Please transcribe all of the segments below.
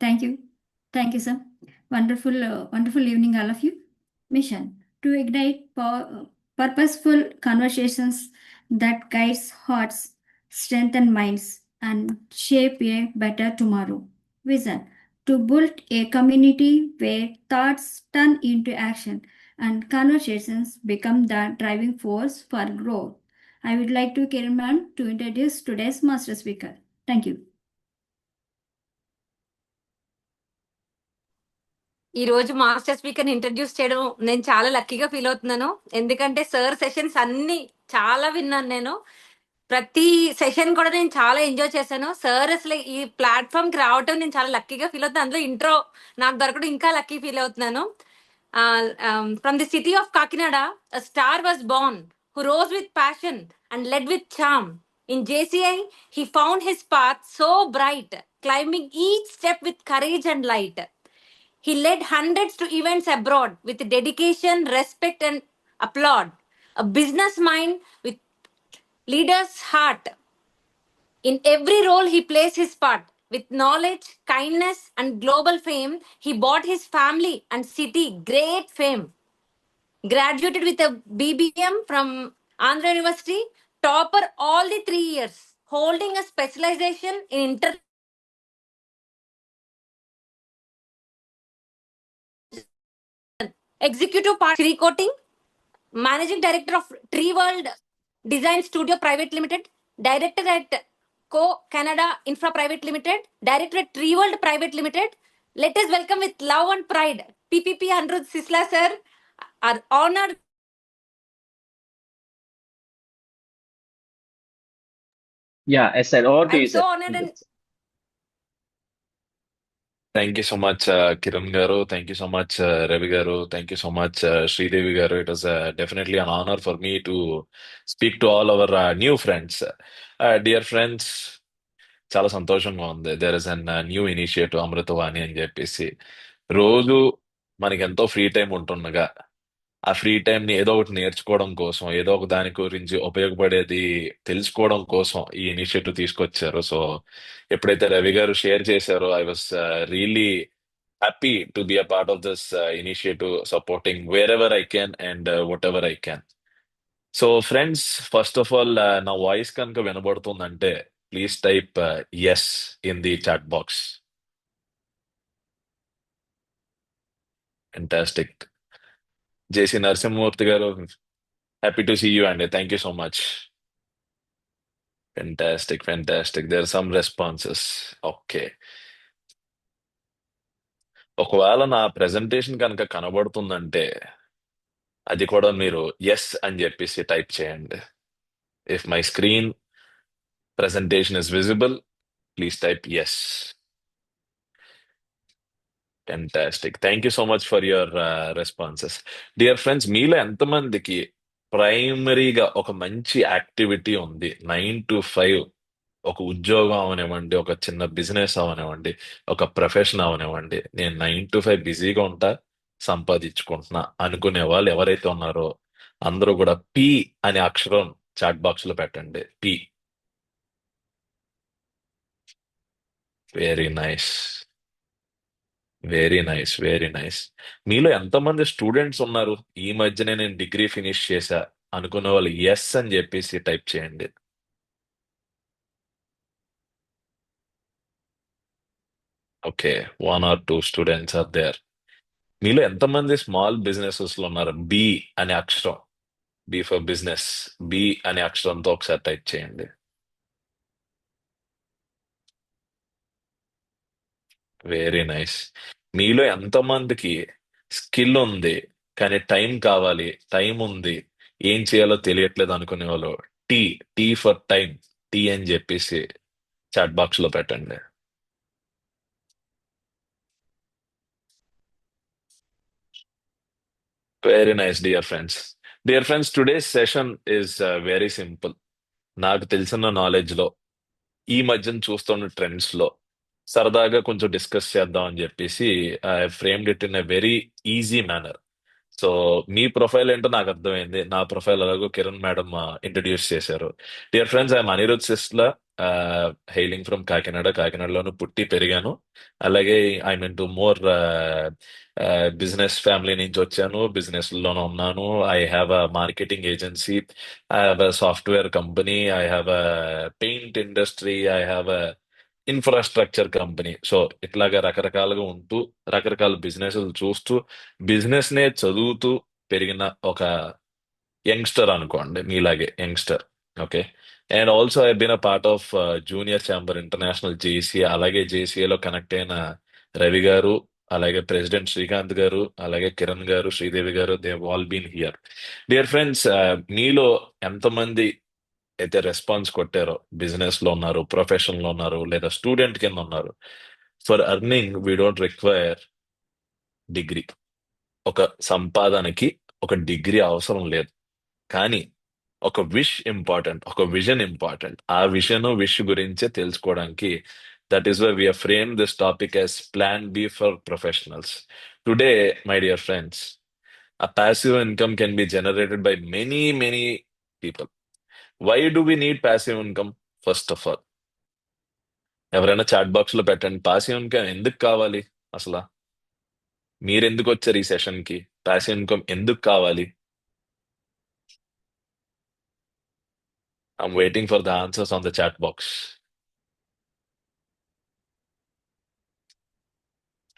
Thank you. Thank you, sir. Wonderful evening, all of you. Mission to ignite purposeful conversations that guides hearts, strengthen minds, and shape a better tomorrow. Vision to build a community where thoughts turn into action and conversations become the driving force for growth. I would like to Kiran to introduce today's master speaker. Thank you. ఈ రోజు master speaker introduce చేయడం నేను చాలా లక్కీగా feel అవుతున్నాను. ఎందుకంటే sir sessions అన్ని చాలా విన్నాను నేను. ప్రతి సెషన్ కూడా నేను చాలా ఎంజాయ్ చేశాను. సార్ అసలు ఈ ప్లాట్ఫామ్ కి రావటం నేను చాలా లక్కీగా ఫీల్ అవుతున్నాను. అందులో ఇంట్రో నాకు దొరకడం ఇంకా లక్కీ ఫీల్ అవుతున్నాను. From the city of Kakinada a star was born who rose with passion and led with charm. In JCI he found his path so bright, climbing each step with courage and light. He led hundreds to events abroad with dedication, respect, and applaud. A business mind with leader's heart. In every role, he plays his part. With knowledge, kindness, and global fame, he brought his family and city great fame. Graduated with a BBM from Andhra University, topper all the 3 years, holding a specialization in executive part Sri Coating, Managing Director of Tree World Design Studio Private Limited, Director at Co Canada Infra Private Limited, Director at Tree World Private Limited. Let us welcome with love and pride PPP Anirudh Sisla sir, our honored. Yeah, SL, over to I'm you, so sir. honored and Thank you so much, Kiran Garu. Thank you so much, Ravi Garu. Thank you so much, Sridevi Garu. It was definitely an honor for me to speak to all our new friends. Dear friends, చాలా సంతోషంగా ఉంది. There is an new initiative Amritavani అని చెప్పేసి రోజు మనకి ఎంతో free time ఉంటుండగా ఆ ఫ్రీ టైం ని ఏదో ఒకటి నేర్చుకోవడం కోసం, ఏదో ఒక దాని గురించి ఉపయోగపడేది తెలుసుకోవడం కోసం ఈ ఇనిషియేటివ్ తీసుకొచ్చారు. సో ఎప్పుడైతే రవి గారు షేర్ చేశారో I was really happy to be a part of this initiative, supporting wherever I can and whatever I can. So, friends, first of all, నా వాయిస్ కనుక వినబడుతుందంటే please type yes in the chat box. Fantastic. JC Narasimhamurthy garu, happy to see you అండి. Thank you so much. Fantastic, fantastic. There are some responses. Okay, ఒకవేళ నా presentation కనుక కనబడుతుందంటే అది కూడా మీరు ఎస్ అని చెప్పేసి టైప్ చేయండి. If my screen presentation is visible, please type yes. Fantastic. Thank you so much for your responses. Dear friends, మీలో ఎంతమందికి ప్రైమరీగా ఒక మంచి యాక్టివిటీ ఉంది? 9 to 5 ఒక ఉద్యోగం అవనివ్వండి, ఒక చిన్న బిజినెస్ అవనివ్వండి, ఒక ప్రొఫెషన్ అవనివ్వండి, నేను 9 to 5 బిజీగా ఉంటా, సంపాదించుకుంటున్నా అనుకునే వాళ్ళు ఎవరైతే ఉన్నారో అందరూ కూడా పి అనే అక్షరం చాట్ బాక్స్ లో పెట్టండి. P. Very nice, very nice, very nice. మీలో ఎంతమంది స్టూడెంట్స్ ఉన్నారు? ఈ మధ్యనే నేను డిగ్రీ ఫినిష్ చేశా అనుకునే వాళ్ళు ఎస్ అని చెప్పేసి టైప్ చేయండి. Okay, 1 or 2 students are there. మీలో ఎంతమంది స్మాల్ బిజినెసెస్ లో ఉన్నారు? బి అనే అక్షరం, బి ఫర్ బిజినెస్, బి అనే అక్షరంతో ఒకసారి టైప్ చేయండి. Very nice. మీలో ఎంతమందికి స్కిల్ ఉంది కానీ టైం కావాలి, టైం ఉంది ఏం చేయాలో తెలియట్లేదు అనుకునే వాళ్ళు tea, tea for time, tea అని చెప్పేసి చాట్ బాక్స్ లో పెట్టండి. Very nice dear friends. Dear friends, today's session is very simple. నాకు తెలిసిన నాలెడ్జ్ లో, ఈ మధ్యన చూస్తున్న ట్రెండ్స్ లో సరదాగా కొంచెం డిస్కస్ చేద్దాం అని చెప్పేసి I framed it in a very easy manner. So మీ ప్రొఫైల్ ఏంటో నాకు అర్థమైంది. నా ప్రొఫైల్ అలాగో కిరణ్ మేడం ఇంట్రడ్యూస్ చేశారు. Dear friends, I'm Anirudh Sisla, hailing from Kakinada. కాకినాడలోను పుట్టి పెరిగాను. అలాగే I mean to more business family నుంచి వచ్చాను. బిజినెస్ లోనే ఉన్నాను. I have a marketing agency, I have a software company, I have a paint industry, I have a infrastructure company. So ఇట్లాగా రకరకాలుగా ఉంటూ రకరకాల బిజినెస్ చూస్తూ బిజినెస్ నే చదువుతూ పెరిగిన ఒక యంగ్స్టర్ అనుకోండి, మీలాగే youngster. Okay. And also I been a part of Junior Chamber International JC. అలాగే జేసీఏలో కనెక్ట్ అయిన రవి గారు, అలాగే ప్రెసిడెంట్ శ్రీకాంత్ గారు, అలాగే Kiran garu, Sridevi garu, they all been here. Dear friends, మీలో ఎంతమంది అయితే రెస్పాన్స్ కొట్టారో, బిజినెస్ లో ఉన్నారు, ప్రొఫెషన్ లో ఉన్నారు, లేదా స్టూడెంట్ కింద ఉన్నారు, for earning we don't require degree. ఒక సంపాదనకి ఒక డిగ్రీ అవసరం లేదు. కానీ ఒక విష్ ఇంపార్టెంట్, ఒక విజన్ ఇంపార్టెంట్. ఆ విష్ గురించే తెలుసుకోవడానికి, that is why we have frame this topic as plan B for professionals. Today, my dear friends, a passive income can be generated by many people. Why do we need passive income? First of all, ఎవరైనా chat box లో పెట్టండి, passive income ఎందుకు కావాలి అసలు? మీరెందుకు వచ్చారు ఈ session కి? పాసివ్ ఇన్కమ్ ఎందుకు కావాలి? I'm waiting for the answers on the chat box.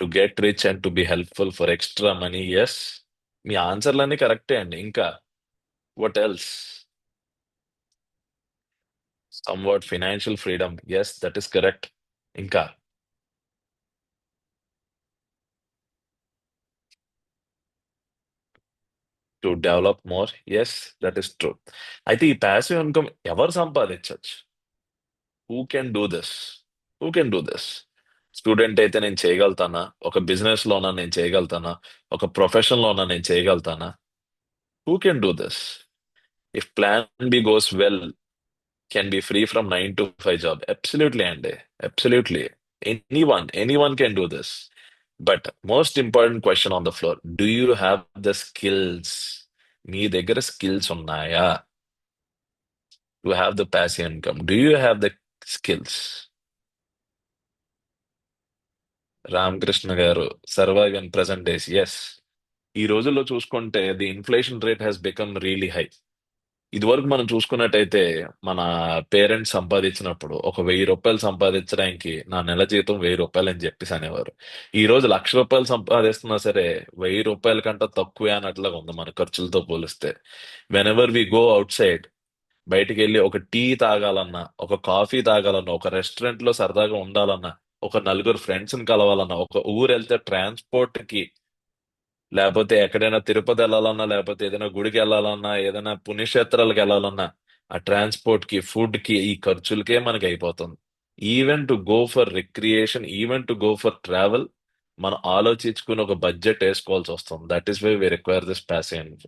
To get rich and to be helpful for extra money. Yes, మీ ఆన్సర్లన్నీ కరెక్టే అండి. ఇంకా what else? Somewhat financial freedom. Yes, that is correct. ఇంకా to develop more. Yes, that is true. అయితే ఈ passive income ఎవరు సంపాదించవచ్చు? Who can do this? Who can do this? Student అయితే నేను చేయగలుగుతానా? ఒక బిజినెస్ లోనా నేను చేయగలుగుతానా? ఒక ప్రొఫెషన్ లోనా నేను చేయగలుగుతానా? Who can do this? If plan B goes well, can be free from 9 to 5 job. Absolutely, Andy. Absolutely. Anyone can do this. But most important question on the floor, do you have the skills? మీ దగ్గర skills ఉన్నాయా? To have the passive income. Do you have the skills? Ramakrishna గారు, survive in present days. Yes. ఈ రోజుల్లో చూసుకుంటే the inflation rate has become really high. ఇదివరకు మనం చూసుకున్నట్టయితే మన పేరెంట్స్ సంపాదించినప్పుడు ఒక ₹1000 సంపాదించడానికి నా నెల జీతం ₹1000 అని చెప్పేసి అనేవారు. ఈ రోజు ₹1,00,000 సంపాదిస్తున్నా సరే ₹1000 కంటే తక్కువే అన్నట్లుగా ఉంది మన ఖర్చులతో పోలిస్తే. Whenever we go outside, బయటికి వెళ్ళి ఒక టీ తాగాలన్నా, ఒక కాఫీ తాగాలన్నా, ఒక రెస్టారెంట్ లో సరదాగా ఉండాలన్నా, ఒక నలుగురు ఫ్రెండ్స్ ని కలవాలన్నా, ఒక ఊరు వెళ్తే ట్రాన్స్పోర్ట్ కి, లేకపోతే ఎక్కడైనా తిరుపతి వెళ్ళాలన్నా, లేకపోతే ఏదైనా గుడికి వెళ్ళాలన్నా, ఏదైనా పుణ్యక్షేత్రాలకు వెళ్ళాలన్నా, ఆ ట్రాన్స్పోర్ట్ కి, ఫుడ్ కి, ఈ ఖర్చులకే మనకి అయిపోతుంది. Even to go for recreation, even to go for travel, మనం ఆలోచించుకుని ఒక బడ్జెట్ వేసుకోవాల్సి వస్తుంది. That is why we require this passive.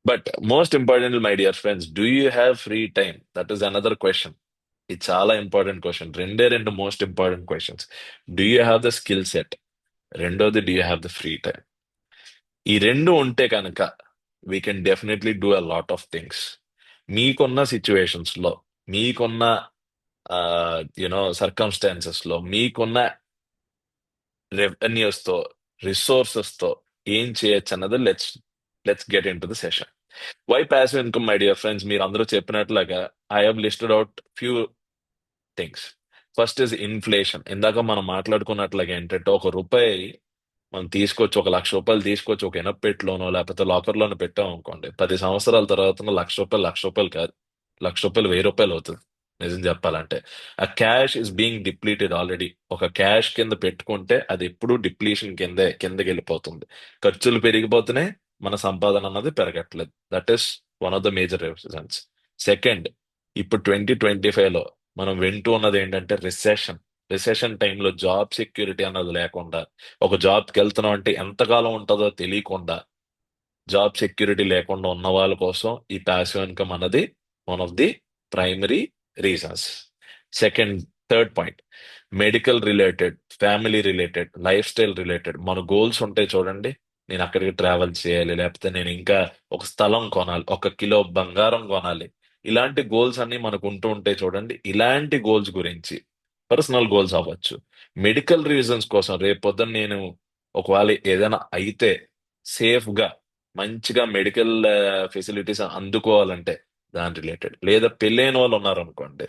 But most important, my dear friends, do you have free time? That is another question. ఇది చాలా important question. రెండు most important questions. Do you have the skill set? రెండోది, do you have the free time? ఈ రెండు ఉంటే కనుక we can definitely do a lot of things. మీకున్న situations లో, మీకున్న సర్కమ్స్టాన్సెస్ లో, మీకున్న రెవెన్యూస్ తో, రిసోర్సెస్ తో ఏం చేయొచ్చు అన్నది let's get into the session. Why passive income, my dear friends? మీరు అందరూ చెప్పినట్లుగా I have listed out few things. First is inflation. ఇందాక మనం మాట్లాడుకున్నట్లుగా ఏంటంటే, ఒక రూపాయి మనం తీసుకొచ్చి, ఒక ₹1,00,000 తీసుకొచ్చి ఒక ఇనప్పెట్లోనో లేకపోతే లాకర్లోనో పెట్టాం అనుకోండి, 10 సంవత్సరాల తర్వాత ₹1,00,000 కాదు, ₹1,00,000 ₹1,000 అవుతుంది. నిజం చెప్పాలంటే ఆ cash is being depleted already. ఒక క్యాష్ కింద పెట్టుకుంటే అది ఎప్పుడూ డిప్లీషన్ కిందకి వెళ్ళిపోతుంది. ఖర్చులు పెరిగిపోతేనే మన సంపాదన అన్నది పెరగట్లేదు. That is one of the major reasons. Second, ఇప్పుడు 2025లో మనం వింటూ ఉన్నది ఏంటంటే రిసెషన్ టైంలో జాబ్ సెక్యూరిటీ అన్నది లేకుండా, ఒక జాబ్కి వెళ్తున్నాం అంటే ఎంతకాలం ఉంటుందో తెలియకుండా, జాబ్ సెక్యూరిటీ లేకుండా ఉన్న వాళ్ళ కోసం ఈ ప్యాసివ్ ఇన్కమ్ అన్నది one of the primary reasons. Second, third point, medical related, family related, life style related మన గోల్స్ ఉంటాయి చూడండి. నేను అక్కడికి ట్రావెల్ చేయాలి, లేకపోతే నేను ఇంకా ఒక స్థలం కొనాలి, 1 కిలో బంగారం కొనాలి. ఇలాంటి గోల్స్ అన్ని మనకు ఉంటూ ఉంటాయి చూడండి. ఇలాంటి గోల్స్ గురించి పర్సనల్ గోల్స్ అవ్వచ్చు, మెడికల్ రీజన్స్ కోసం రేపు పొద్దున్న నేను ఒకవేళ ఏదైనా అయితే సేఫ్ గా మంచిగా మెడికల్ ఫెసిలిటీస్ అందుకోవాలంటే దాని రిలేటెడ్, లేదా పెళ్ళైన వాళ్ళు ఉన్నారనుకోండి,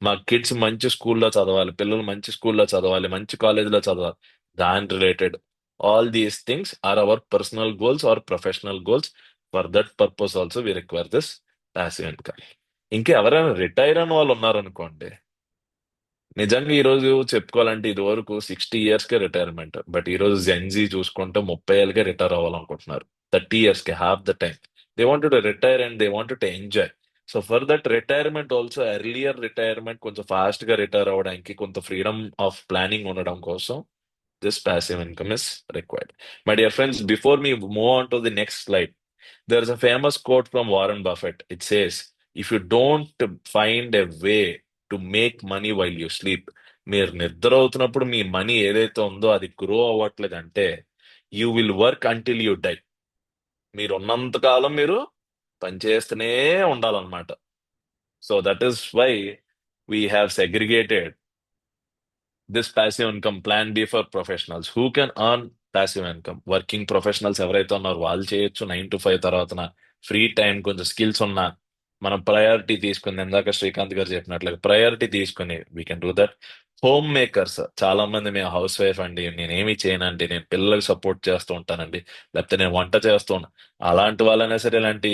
మా కిడ్స్ మంచి స్కూల్లో చదవాలి, పిల్లలు మంచి స్కూల్లో చదవాలి, మంచి కాలేజీలో చదవాలి, దాని related. All these things are our personal goals or professional goals. For that purpose also we require this passive income. ఇంకా ఎవరైనా రిటైర్ అయిన వాళ్ళు ఉన్నారనుకోండి, నిజంగా ఈ రోజు చెప్పుకోవాలంటే ఇది వరకు 60 years కే రిటైర్మెంట్, బట్ ఈ రోజు జెన్జీ చూసుకుంటే 30 ఏళ్ళకే రిటైర్ అవ్వాలనుకుంటున్నారు. 30 years కే half the time they wanted to retire and they wanted to enjoy. So for that retirement also earlier retirement కొంచెం ఫాస్ట్ గా రిటైర్ అవ్వడానికి కొంత ఫ్రీడమ్ ఆఫ్ ప్లానింగ్ ఉండడం కోసం this passive income is required. My dear friends, before we move on to the next slide, there's a famous quote from Warren Buffett. It says, if you don't find a way to make money while you sleep, మీరు నిద్ర అవుతున్నప్పుడు మీ money ఏదైతే ఉందో అది grow అవ్వట్లేదంటే you will work until you die. మీరు ఉన్నంత కాలం మీరు పనిచేస్తూనే ఉండాలన్నమాట. So that is why we have segregated this passive income plan B for professionals who can earn passive income. Working professionals ఎవరైతే ఉన్నారో వాళ్ళు చేయొచ్చు 9 to 5 తర్వాత ఫ్రీ టైం కొంచెం స్కిల్స్ ఉన్నా మనం ప్రయారిటీ తీసుకుని, ఇందాక శ్రీకాంత్ గారు చెప్పినట్లుగా ప్రయారిటీ తీసుకుని we can do that. Home makers చాలా మంది, మేము హౌస్ వైఫ్ అండి, నేనేమి చేయనండి, నేను పిల్లలకు సపోర్ట్ చేస్తూ ఉంటానండి, లేకపోతే నేను వంట చేస్తూ ఉంటాను, అలాంటి వాళ్ళైనా సరే ఇలాంటి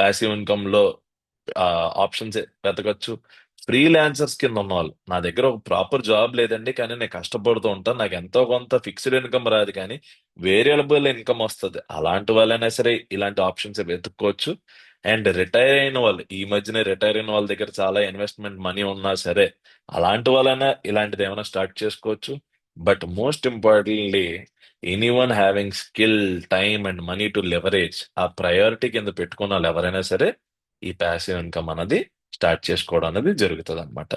ప్యాసివ్ ఇన్కమ్ లో ఆప్షన్స్ వెతకచ్చు. ఫ్రీలాన్సర్స్ కింద ఉన్నవాళ్ళు, నా దగ్గర ఒక ప్రాపర్ జాబ్ లేదండి కానీ నేను కష్టపడుతూ ఉంటాను, నాకు ఎంతో కొంత ఫిక్స్డ్ ఇన్కమ్ రాదు కానీ వేరియబుల్ ఇన్కమ్ వస్తుంది, అలాంటి వాళ్ళైనా సరే ఇలాంటి ఆప్షన్స్ వెతుక్కోవచ్చు. అండ్ రిటైర్ అయిన వాళ్ళు, ఈ మధ్యన రిటైర్ అయిన వాళ్ళ దగ్గర చాలా ఇన్వెస్ట్మెంట్ మనీ ఉన్నా సరే అలాంటి వాళ్ళైనా ఇలాంటిది ఏమైనా స్టార్ట్ చేసుకోవచ్చు. But most importantly anyone having skill, time and money to leverage, ఆ ప్రయారిటీ కింద పెట్టుకున్న వాళ్ళు ఎవరైనా సరే ఈ ప్యాసివ్ ఇన్కమ్ అనేది స్టార్ట్ చేసుకోవడం అనేది జరుగుతుంది అనమాట.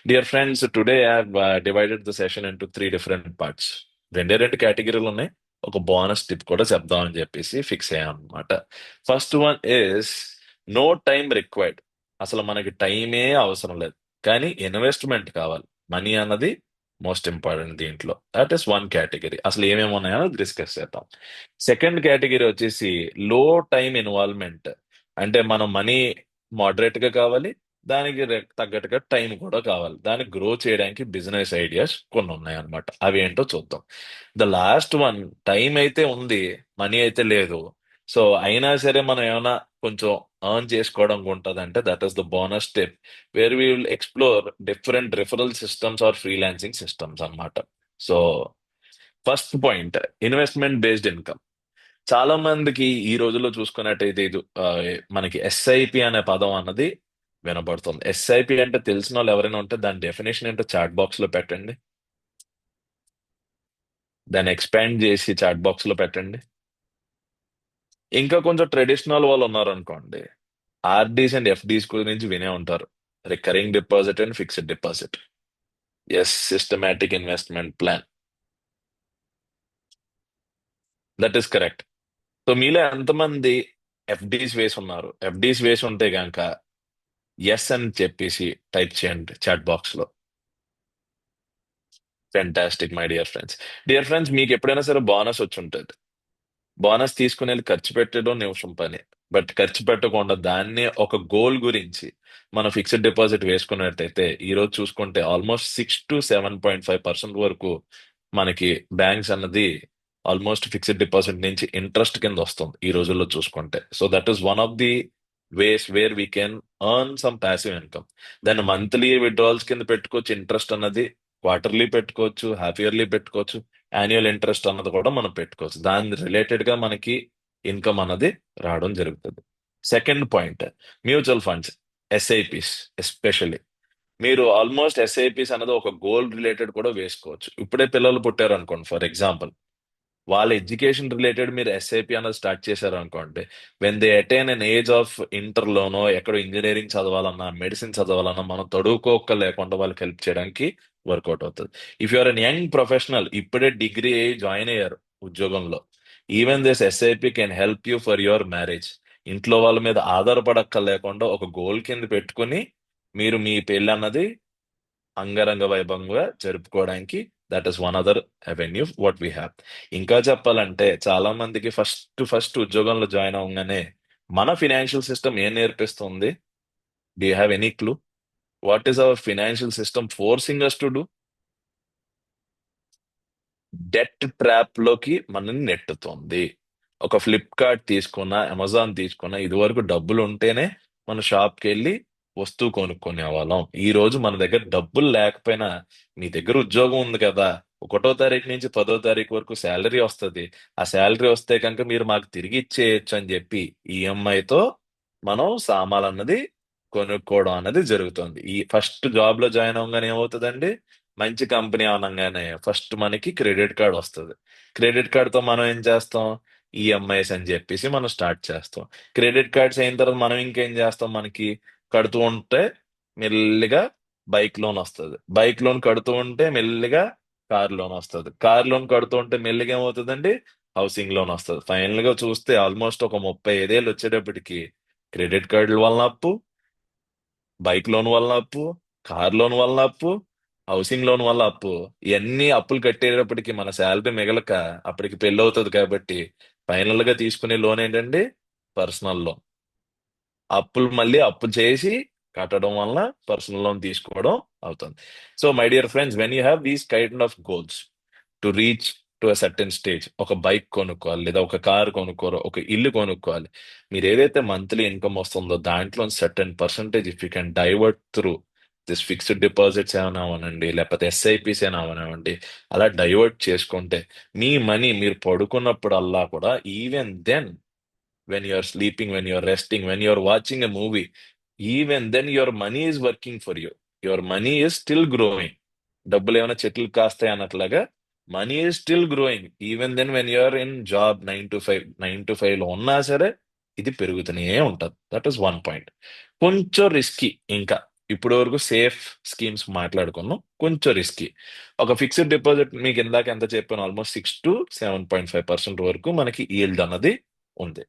Dear friends, today I have divided the session into 3 different parts. 2 కేటగిరీలు ఉన్నాయి, ఒక బోనస్ టిప్ కూడా చెప్దామని చెప్పేసి ఫిక్స్ అయ్యాం అనమాట. First one is no time required. అసలు మనకి టైమే అవసరం లేదు, కానీ ఇన్వెస్ట్మెంట్ కావాలి. మనీ అన్నది మోస్ట్ ఇంపార్టెంట్ దీంట్లో. That is one category. అసలు ఏమేమి ఉన్నాయో డిస్కస్ చేద్దాం. సెకండ్ కేటగిరీ వచ్చేసి లో టైం ఇన్వాల్వ్మెంట్. అంటే మనం మనీ మోడరేట్ గా కావాలి, దానికి తగ్గట్టుగా టైం కూడా కావాలి, దాన్ని గ్రో చేయడానికి బిజినెస్ ఐడియాస్ కొన్ని ఉన్నాయి అన్నమాట. అవి ఏంటో చూద్దాం. ద లాస్ట్ వన్, టైం అయితే ఉంది, మనీ అయితే లేదు. సో అయినా సరే మనం ఏమైనా కొంచెం ఎర్న్ చేసుకోవడం ఉంటుంది అంటే that is the bonus step where we will explore different referral systems or freelancing systems అన్నమాట. So first point, investment based income. చాలా మందికి ఈ రోజుల్లో చూసుకున్నట్టయితే మనకి ఎస్ఐపి అనే పదం అన్నది వినబడుతుంది. ఎస్ఐపి అంటే తెలిసిన వాళ్ళు ఎవరైనా ఉంటే దాని డెఫినేషన్ ఏంటో చాట్ బాక్స్ లో పెట్టండి, దాన్ని ఎక్స్పాండ్ చేసి చాట్ బాక్స్ లో పెట్టండి. ఇంకా కొంచెం ట్రెడిషనల్ వాళ్ళు ఉన్నారు అనుకోండి, ఆర్డీస్ అండ్ ఎఫ్డీస్ గురించి వినే ఉంటారు. Recurring deposit and fixed deposit. Yes, systematic investment plan, that is correct. So మీలో ఎంతమంది ఎఫ్డీస్ వేసి ఉన్నారు? ఎఫ్డీస్ వేసి ఉంటే గనక ఎస్ అని చెప్పేసి టైప్ చేయండి చాట్ బాక్స్ లో. Fantastic my dear friends. Dear friends, మీకు ఎప్పుడైనా సరే బోనస్ వచ్చి ఉంటుంది. బోనస్ తీసుకుని వెళ్ళి ఖర్చు పెట్టడం నిమిషం పని, బట్ ఖర్చు పెట్టకుండా దాన్ని ఒక గోల్ గురించి మనం ఫిక్స్డ్ డిపాజిట్ వేసుకున్నట్టయితే ఈ రోజు చూసుకుంటే ఆల్మోస్ట్ 6 to 7.5% వరకు మనకి బ్యాంక్స్ అన్నది ఆల్మోస్ట్ ఫిక్స్డ్ డిపాజిట్ నుంచి ఇంట్రెస్ట్ కింద వస్తుంది ఈ రోజుల్లో చూసుకుంటే. So that is one of the ways where we can earn some passive income. దాన్ని మంత్లీ విడ్రాల్స్ కింద పెట్టుకోవచ్చు, ఇంట్రెస్ట్ అన్నది క్వార్టర్లీ పెట్టుకోవచ్చు, హాఫ్ ఇయర్లీ పెట్టుకోవచ్చు, యాన్యువల్ ఇంట్రెస్ట్ అన్నది కూడా మనం పెట్టుకోవచ్చు. దాని రిలేటెడ్ గా మనకి ఇన్కమ్ అన్నది రావడం జరుగుతుంది. Second point, mutual funds, SIPs. Especially మీరు ఆల్మోస్ట్ ఎస్ఐపిస్ అన్నది ఒక గోల్ రిలేటెడ్ కూడా వేసుకోవచ్చు. ఇప్పుడే పిల్లలు పుట్టారు అనుకోండి, ఫర్ ఎగ్జాంపుల్, వాళ్ళ ఎడ్యుకేషన్ రిలేటెడ్ మీరు ఎస్ఐపి అన్నది స్టార్ట్ చేశారు అనుకోండి, when they attain an age of ఇంటర్లోనో ఎక్కడో ఇంజనీరింగ్ చదవాలన్నా, మెడిసిన్ చదవాలన్నా, మనం తడువుకోక లేకుండా వాళ్ళకి హెల్ప్ చేయడానికి వర్కౌట్ అవుతుంది. If you're an young professional, ఇప్పుడే డిగ్రీ జాయిన్ అయ్యారు ఉద్యోగంలో, even this SIP can help you for your marriage. ఇంట్లో వాళ్ళ మీద ఆధారపడక్క లేకుండా ఒక గోల్ కింద పెట్టుకుని మీరు మీ పెళ్ళి అన్నది అంగరంగ వైభవంగా జరుపుకోవడానికి that is one other avenue what we have. ఇంకా చెప్పాలంటే చాలా మందికి ఫస్ట్ ఉద్యోగంలో జాయిన్ అవ్వగానే మన ఫినాన్షియల్ సిస్టమ్ ఏం నేర్పిస్తుంది? Do you have any clue? What is our financial system forcing us to do? Debt trap లోకి మనల్ని నెట్టుతుంది. ఒక ఫ్లిప్కార్ట్ తీసుకున్నా, అమెజాన్ తీసుకున్నా, ఇదివరకు డబ్బులు ఉంటేనే మన షాప్కి వెళ్ళి వస్తువు కొనుక్కునే వాళ్ళం. ఈ రోజు మన దగ్గర డబ్బులు లేకపోయినా మీ దగ్గర ఉద్యోగం ఉంది కదా, 1వ తారీఖు నుంచి 10వ తారీఖు వరకు శాలరీ వస్తుంది. ఆ శాలరీ వస్తే కనుక మీరు మాకు తిరిగి ఇచ్చేయచ్చు అని చెప్పి ఈఎంఐతో మనం సామాన్ అన్నది కొనుక్కోవడం అన్నది జరుగుతుంది. ఈ ఫస్ట్ జాబ్ లో జాయిన్ అవ్వగానే ఏమవుతుందండి? మంచి కంపెనీ అనగానే ఫస్ట్ మనకి క్రెడిట్ కార్డ్ వస్తుంది. క్రెడిట్ కార్డ్ తో మనం ఏం చేస్తాం? ఈఎంఐస్ అని చెప్పేసి మనం స్టార్ట్ చేస్తాం. క్రెడిట్ కార్డ్స్ అయిన తర్వాత మనం ఇంకేం చేస్తాం? మనకి కడుతూ ఉంటే మెల్లిగా బైక్ లోన్ వస్తుంది. బైక్ లోన్ కడుతూ ఉంటే మెల్లిగా కార్ లోన్ వస్తుంది. కార్ లోన్ కడుతూ ఉంటే మెల్లిగా ఏమవుతుందండి? హౌసింగ్ లోన్ వస్తుంది. ఫైనల్ గా చూస్తే ఆల్మోస్ట్ ఒక 35 ఏళ్ళు వచ్చేటప్పటికి క్రెడిట్ కార్డుల వలన అప్పు, బైక్ లోన్ వలన అప్పు, కార్ లోన్ వలన అప్పు, హౌసింగ్ లోన్ వల్ల అప్పు, ఇవన్నీ అప్పులు కట్టేటప్పటికి మన శాలరీ మిగలక అప్పటికి పెళ్ళి అవుతుంది. కాబట్టి ఫైనల్ గా తీసుకునే లోన్ ఏంటండి? Personal loan. అప్పులు మళ్ళీ అప్పు చేసి కట్టడం వల్ల పర్సనల్ లోన్ తీసుకోవడం అవుతుంది. So my dear friends, when you have these kind of goals to reach to a certain stage, ఒక బైక్ కొనుక్కోవాలి, లేదా ఒక కార్ కొనుక్కోవాలి, ఒక ఇల్లు కొనుక్కోవాలి, మీరు ఏదైతే మంత్లీ ఇన్కమ్ వస్తుందో దాంట్లో certain percentage if you can divert through this fixed deposits ఏమైనా అవనండి, లేకపోతే ఎస్ఐపిస్ అయినా అవనివ్వండి, అలా డైవర్ట్ చేసుకుంటే మీ మనీ మీరు పడుకున్నప్పుడల్లా కూడా, even then when you're sleeping, when you're resting, when you're watching a movie, even then your money is working for you. Your money is still growing. డబ్బులు ఏమైనా చెట్లు కాస్తాయి అన్నట్లాగా money is still growing. Even then when you're in job 9 to 5 లో ఉన్నా సరే ఇది పెరుగుతూనే ఉంటుంది. That is one point. కొంచెం రిస్కీ. ఇంకా ఇప్పుడు వరకు సేఫ్ స్కీమ్స్ మాట్లాడుకున్నాం. కొంచెం రిస్కీ. ఒక ఫిక్స్డ్ డిపాజిట్ మీకు ఇందాక ఎంత చెప్పాను, ఆల్మోస్ట్ 6 to 7.5% వరకు మనకి ఈల్డ్ అన్నది ఉంది.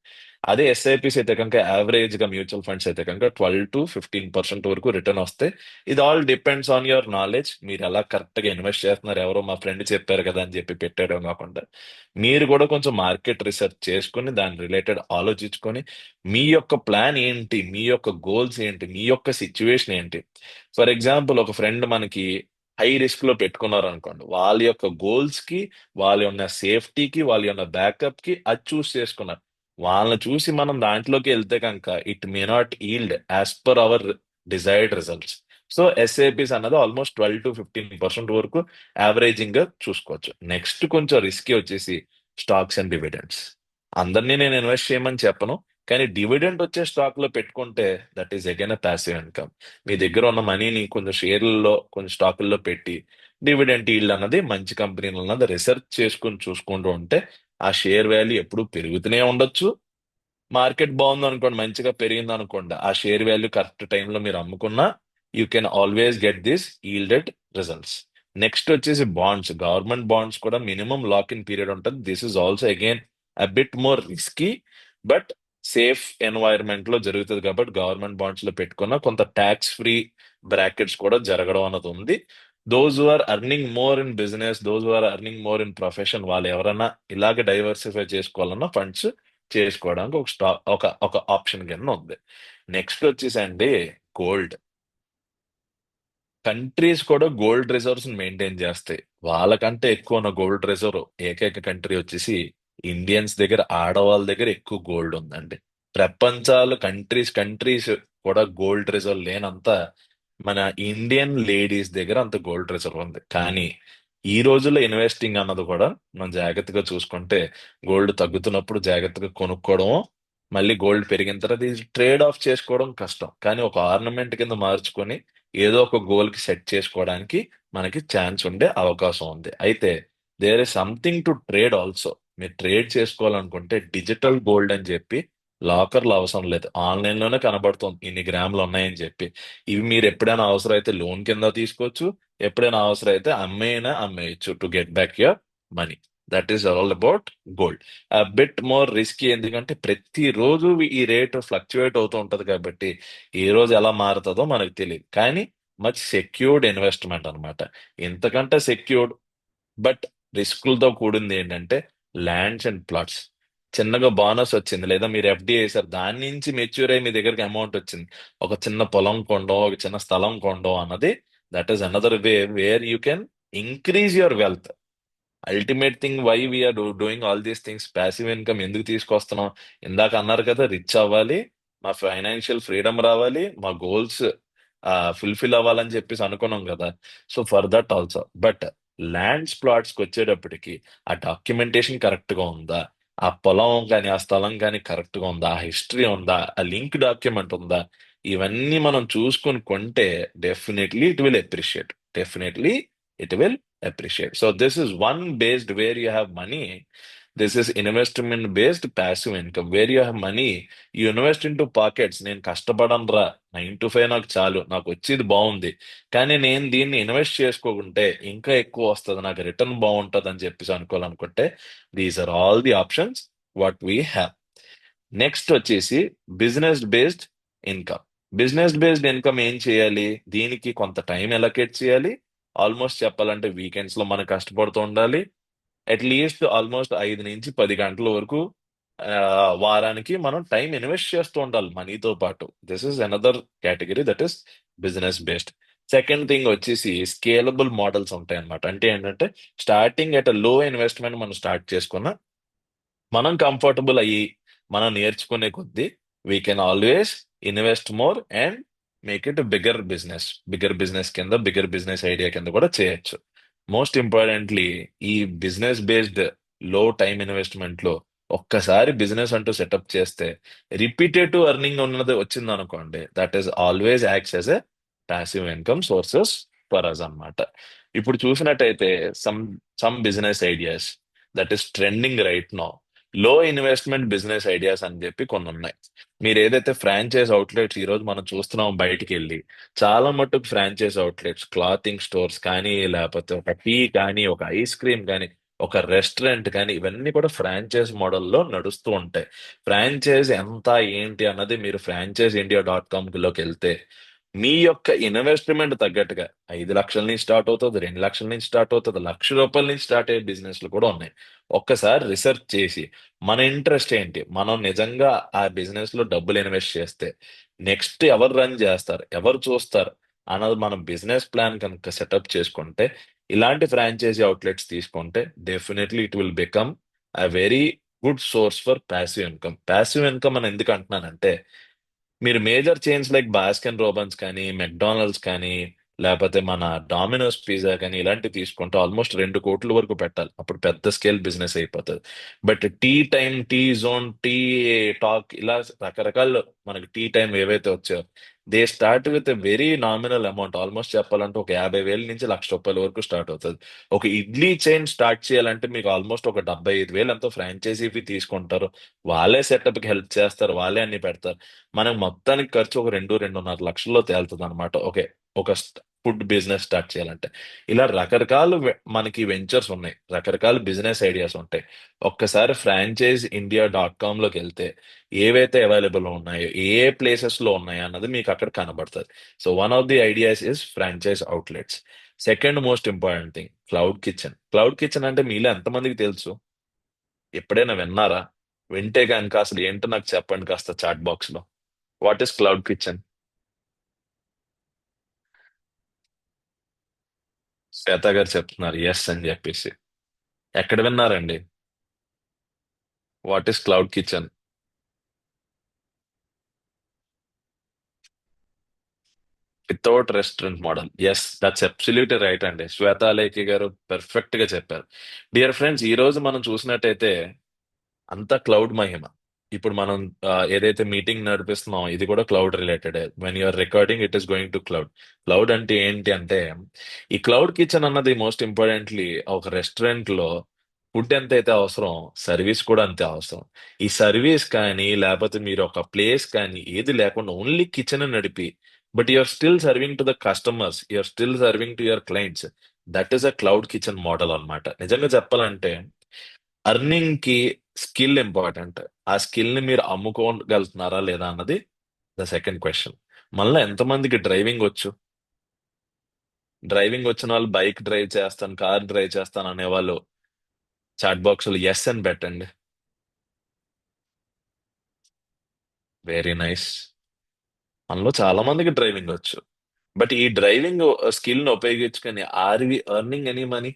అదే ఎస్ఐపిస్ అయితే కనుక యావరేజ్ గా మ్యూచువల్ ఫండ్స్ అయితే కనుక 12 to 15% వరకు రిటర్న్ వస్తే, ఇది all depends on your knowledge. మీరు ఎలా కరెక్ట్ గా ఇన్వెస్ట్ చేస్తున్నారు, ఎవరో మా ఫ్రెండ్ చెప్పారు కదా అని చెప్పి పెట్టడం కాకుండా మీరు కూడా కొంచెం మార్కెట్ రీసెర్చ్ చేసుకుని దాని రిలేటెడ్ ఆలోచించుకొని మీ యొక్క ప్లాన్ ఏంటి, మీ యొక్క గోల్స్ ఏంటి, మీ యొక్క సిచ్యువేషన్ ఏంటి. ఫర్ ఎగ్జాంపుల్ ఒక ఫ్రెండ్ మనకి హై రిస్క్ లో పెట్టుకున్నారు అనుకోండి, వాళ్ళ యొక్క గోల్స్ కి, వాళ్ళ ఉన్న సేఫ్టీకి, వాళ్ళ యొక్క బ్యాకప్ కి అది చూస్ చేసుకున్నారు. వాళ్ళని చూసి మనం దాంట్లోకి వెళ్తే కనుక it may not yield as per our desired results. So SIPs అన్నది ఆల్మోస్ట్ 12 to 15% వరకు యావరేజింగ్ గా చూసుకోవచ్చు. నెక్స్ట్ కొంచెం రిస్కీ వచ్చేసి స్టాక్స్ అండ్ డివిడెండ్స్. అందరినీ నేను ఇన్వెస్ట్ చేయమని చెప్పను, కానీ డివిడెండ్ వచ్చే స్టాక్ లో పెట్టుకుంటే that is again a passive income. మీ దగ్గర ఉన్న మనీని కొంచెం షేర్లలో, కొంచెం స్టాకుల్లో పెట్టి డివిడెంట్ ఈల్డ్ అన్నది మంచి కంపెనీలు అన్నది రీసెర్చ్ చేసుకుని చూసుకుంటూ ఉంటే ఆ షేర్ వాల్యూ ఎప్పుడు పెరుగుతూనే ఉండొచ్చు. మార్కెట్ బాగుంది అనుకోండి, మంచిగా పెరిగింది అనుకోండి, ఆ షేర్ వాల్యూ కరెక్ట్ టైంలో మీరు అమ్ముకున్నా you can always get this yielded results. Next వచ్చేసి బాండ్స్. గవర్నమెంట్ బాండ్స్ కూడా మినిమం లాక్ ఇన్ పీరియడ్ ఉంటుంది. This is also again a bit more risky, but safe environment లో జరుగుతుంది కాబట్టి గవర్నమెంట్ బాండ్స్ లో పెట్టుకున్న కొంత ట్యాక్స్ ఫ్రీ బ్రాకెట్స్ కూడా జరగడం అన్నది ఉంది. Those who are earning more in business, those who are earning more in profession, వాళ్ళు ఎవరైనా ఇలాగే డైవర్సిఫై చేసుకోవాలన్నా ఫండ్స్ చేసుకోవడానికి ఒక ఒక ఆప్షన్ కింద ఉంది. నెక్స్ట్ వచ్చేసండి గోల్డ్. కంట్రీస్ కూడా గోల్డ్ రిజర్వ్స్ మెయింటైన్ చేస్తాయి. వాళ్ళకంటే ఎక్కువ ఉన్న గోల్డ్ రిజర్వ్ ఏకైక కంట్రీ వచ్చేసి ఇండియన్స్ దగ్గర, ఆడవాళ్ళ దగ్గర ఎక్కువ గోల్డ్ ఉందండి. ప్రపంచాలు కంట్రీస్ కూడా గోల్డ్ రిజర్వ్ లేనంత మన ఇండియన్ లేడీస్ దగ్గర అంత గోల్డ్ రిజర్వ్ ఉంది. కానీ ఈ రోజుల్లో ఇన్వెస్టింగ్ అన్నది కూడా మనం జాగ్రత్తగా చూసుకుంటే గోల్డ్ తగ్గుతున్నప్పుడు జాగ్రత్తగా కొనుక్కోవడం, మళ్ళీ గోల్డ్ పెరిగిన తర్వాత ఇది ట్రేడ్ ఆఫ్ చేసుకోవడం కష్టం. కానీ ఒక ఆర్నమెంట్ కింద మార్చుకొని ఏదో ఒక గోల్ కి సెట్ చేసుకోవడానికి మనకి ఛాన్స్ ఉండే అవకాశం ఉంది. అయితే there is something to trade also. మీరు ట్రేడ్ చేసుకోవాలనుకుంటే డిజిటల్ గోల్డ్ అని చెప్పి లాకర్లు అవసరం లేదు, ఆన్లైన్ లోనే కనబడుతుంది ఇన్ని గ్రాములు ఉన్నాయని చెప్పి. ఇవి మీరు ఎప్పుడైనా అవసరం అయితే లోన్ కింద తీసుకోవచ్చు, ఎప్పుడైనా అవసరం అయితే అమ్మేయచ్చు to get back your money. That is all about gold. Bit more risky, ఎందుకంటే ప్రతిరోజు ఈ రేట్ ఫ్లక్చువేట్ అవుతూ ఉంటది కాబట్టి ఏ రోజు ఎలా మారుతుందో మనకు తెలియదు. కానీ మచ్ సెక్యూర్డ్ ఇన్వెస్ట్మెంట్ అన్నమాట. ఇంతకంటే సెక్యూర్డ్ బట్ రిస్కులతో కూడింది ఏంటంటే ల్యాండ్స్ అండ్ ప్లాట్స్. చిన్నగా బోనస్ వచ్చింది, లేదా మీరు ఎఫ్డి వేసారు, దాని నుంచి మెచ్యూర్ అయ్యి మీ దగ్గరికి అమౌంట్ వచ్చింది, ఒక చిన్న పొలం కొండో ఒక చిన్న స్థలం కొండో అన్నది, that is another way where you can increase your wealth. Ultimate thing why we're doing all these things, passive income ఎందుకు తీసుకొస్తున్నాం? ఇందాక అన్నారు కదా, రిచ్ అవ్వాలి, మా ఫైనాన్షియల్ ఫ్రీడమ్ రావాలి, మా గోల్స్ ఫుల్ఫిల్ అవ్వాలని చెప్పేసి అనుకున్నాం కదా. So for that also. But lands ప్లాట్స్కి వచ్చేటప్పటికి ఆ డాక్యుమెంటేషన్ కరెక్ట్ గా ఉందా, ఆ పొలం కానీ ఆ స్థలం కానీ కరెక్ట్ గా ఉందా, ఆ హిస్టరీ ఉందా, ఆ లింక్ డాక్యుమెంట్ ఉందా, ఇవన్నీ మనం చూసుకొని కొంటే definitely it will appreciate. Definitely it will appreciate. So this is one based where you have money. This is investment based passive income where you have money. You invest into pockets. నేను కష్టపడను రా, 9 to 5 నాకు చాలు, నాకు వచ్చేది బాగుంది, కానీ నేను దీన్ని ఇన్వెస్ట్ చేసుకోకుంటే ఇంకా ఎక్కువ వస్తుంది, నాకు రిటర్న్ బాగుంటుంది అని చెప్పేసి అనుకోవాలనుకుంటే these are all the options what we have. Next వచ్చేసి business based income. Business based income ఏం చేయాలి? దీనికి కొంత టైం ఎలకేట్ చేయాలి. ఆల్మోస్ట్ చెప్పాలంటే వీకెండ్స్ లో మనం కష్టపడుతూ ఉండాలి. అట్లీస్ట్ ఆల్మోస్ట్ 5 నుంచి 10 గంటల వరకు వారానికి మనం టైం ఇన్వెస్ట్ చేస్తూ ఉండాలి మనీతో పాటు. This is another category, that is business based. Second thing వచ్చేసి స్కేలబుల్ మోడల్స్ ఉంటాయి అన్నమాట. అంటే ఏంటంటే స్టార్టింగ్ ఎట్ లో ఇన్వెస్ట్మెంట్ మనం స్టార్ట్ చేసుకున్న, మనం కంఫర్టబుల్ అయ్యి మనం నేర్చుకునే కొద్దీ we can always invest more and make it bigger business కింద, బిగ్గర్ బిజినెస్ ఐడియా కింద కూడా చేయొచ్చు. మోస్ట్ ఇంపార్టెంట్లీ ఈ బిజినెస్ బేస్డ్ లో టైం ఇన్వెస్ట్మెంట్ లో ఒక్కసారి బిజినెస్ అంటూ సెటప్ చేస్తే రిపీటేటివ్ ఎర్నింగ్ ఉన్నది వచ్చింది అనుకోండి, that is always acts as a passive income sources for us అన్నమాట. ఇప్పుడు చూసినట్టయితే some business ideas that is trending right now, లో ఇన్వెస్ట్మెంట్ బిజినెస్ ఐడియాస్ అని చెప్పి కొన్ని ఉన్నాయి. మీరు ఏదైతే ఫ్రాంచైజ్ అవుట్లెట్స్ ఈ రోజు మనం చూస్తున్నాం బయటికి వెళ్ళి, చాలా మటుకు ఫ్రాంచైజ్ అవుట్లెట్స్, క్లాతింగ్ స్టోర్స్ కానీ, లేకపోతే ఒక టీ కానీ, ఒక ఐస్ క్రీమ్ కానీ, ఒక రెస్టారెంట్ కానీ, ఇవన్నీ కూడా ఫ్రాంచైజ్ మోడల్లో నడుస్తూ ఉంటాయి. ఫ్రాంచైజ్ ఎంత ఏంటి అన్నది మీరు franchiseIndia.com లోకి వెళ్తే మీ యొక్క ఇన్వెస్ట్మెంట్ తగ్గట్టుగా 5 లక్షల నుంచి స్టార్ట్ అవుతుంది, 2 లక్షల నుంచి స్టార్ట్ అవుతుంది, ₹1,00,000 నుంచి స్టార్ట్ అయ్యే బిజినెస్లు కూడా ఉన్నాయి. ఒక్కసారి రీసెర్చ్ చేసి మన ఇంట్రెస్ట్ ఏంటి, మనం నిజంగా ఆ బిజినెస్ లో డబ్బులు ఇన్వెస్ట్ చేస్తే నెక్స్ట్ ఎవరు రన్ చేస్తారు, ఎవరు చూస్తారు అన్నది మనం బిజినెస్ ప్లాన్ కనుక సెటప్ చేసుకుంటే, ఇలాంటి ఫ్రాంచైజీ అవుట్లెట్స్ తీసుకుంటే definitely it will become a very good source for passive income. Passive income అని ఎందుకు అంటున్నానంటే, మీరు మేజర్ చైన్స్ లైక్ బాస్కిన్ రోబన్స్ కానీ, మెక్డానల్డ్స్ కానీ, లేకపోతే మన డామినోస్ పిజ్జా కానీ ఇలాంటివి తీసుకుంటే ఆల్మోస్ట్ 2 కోట్ల వరకు పెట్టాలి, అప్పుడు పెద్ద స్కేల్ బిజినెస్ అయిపోతుంది. But tea time, tea zone, tea talk, ఇలా రకరకాల మనకి టీ టైం ఏవైతే వచ్చాయో, they start with a very nominal amount. Almost చెప్పాలంటే ఒక 50,000 నుంచి ₹1,00,000 వరకు స్టార్ట్ అవుతుంది. ఒక ఇడ్లీ చైన్ స్టార్ట్ చేయాలంటే మీకు ఆల్మోస్ట్ ఒక 75,000 ఎంతో ఫ్రాంచైజీ ఫీ తీసుకుంటారు. వాళ్ళే సెటప్ కి హెల్ప్ చేస్తారు, వాళ్ళే అన్ని పెడతారు. మనకి మొత్తానికి ఖర్చు ఒక 2-2.5 లక్షల్లో తేలుతుంది అనమాట. ఓకే, ఒక ఫుడ్ బిజినెస్ స్టార్ట్ చేయాలంటే ఇలా రకరకాల మనకి వెంచర్స్ ఉన్నాయి, రకరకాల బిజినెస్ ఐడియాస్ ఉంటాయి. ఒక్కసారి franchiseIndia.com లోకి వెళ్తే ఏవైతే అవైలబుల్ ఉన్నాయో, ఏ ప్లేసెస్ లో ఉన్నాయో అన్నది మీకు అక్కడ కనబడుతుంది. So one of the ideas is franchise outlets. Second most important thing cloud kitchen. Cloud kitchen అంటే మీలో ఎంతమందికి తెలుసు? ఎప్పుడైనా విన్నారా? వింటే కనుక అసలు ఏంటో నాకు చెప్పండి కాస్త చాట్ బాక్స్ లో. What is cloud kitchen? Shweta garu చెప్తున్నారు ఎస్ అని చెప్పేసి. ఎక్కడ విన్నారండి? What is cloud kitchen? Without restaurant model. Yes, that's absolutely right అండి. శ్వేత లేఖి గారు పెర్ఫెక్ట్ గా చెప్పారు. డియర్ ఫ్రెండ్స్, ఈ రోజు మనం చూసినట్టయితే అంతా క్లౌడ్ మహిమ. ఇప్పుడు మనం ఏదైతే మీటింగ్ నడిపిస్తున్నాం ఇది కూడా cloud related. When you're recording it is going to cloud. Cloud అంటే ఏంటి అంటే, ఈ క్లౌడ్ కిచెన్ అన్నది మోస్ట్ ఇంపార్టెంట్లీ ఒక రెస్టారెంట్ లో ఫుడ్ ఎంత అయితే అవసరం, సర్వీస్ కూడా అంతే అవసరం. ఈ సర్వీస్ కానీ, లేకపోతే మీరు ఒక ప్లేస్ కానీ ఏది లేకుండా ఓన్లీ కిచెన్ నడిపి, but you're still serving to the customers, you're still serving to your clients, that is a cloud kitchen model అన్నమాట. నిజంగా చెప్పాలంటే అర్నింగ్ కి స్కిల్ ఇంపార్టెంట్. ఆ స్కిల్ ని మీరు అమ్ముకోగలుగుతున్నారా లేదా అన్నది ద సెకండ్ క్వశ్చన్. మళ్ళీ ఎంతమందికి డ్రైవింగ్ వచ్చు? డ్రైవింగ్ వచ్చిన వాళ్ళు బైక్ డ్రైవ్ చేస్తాను, కార్ డ్రైవ్ చేస్తాను అనేవాళ్ళు చాట్ బాక్స్ లో ఎస్ అని పెట్టండి. Very nice. మనలో చాలా మందికి డ్రైవింగ్ వచ్చు. బట్ ఈ డ్రైవింగ్ స్కిల్ ని ఉపయోగించుకొని are we earning any money?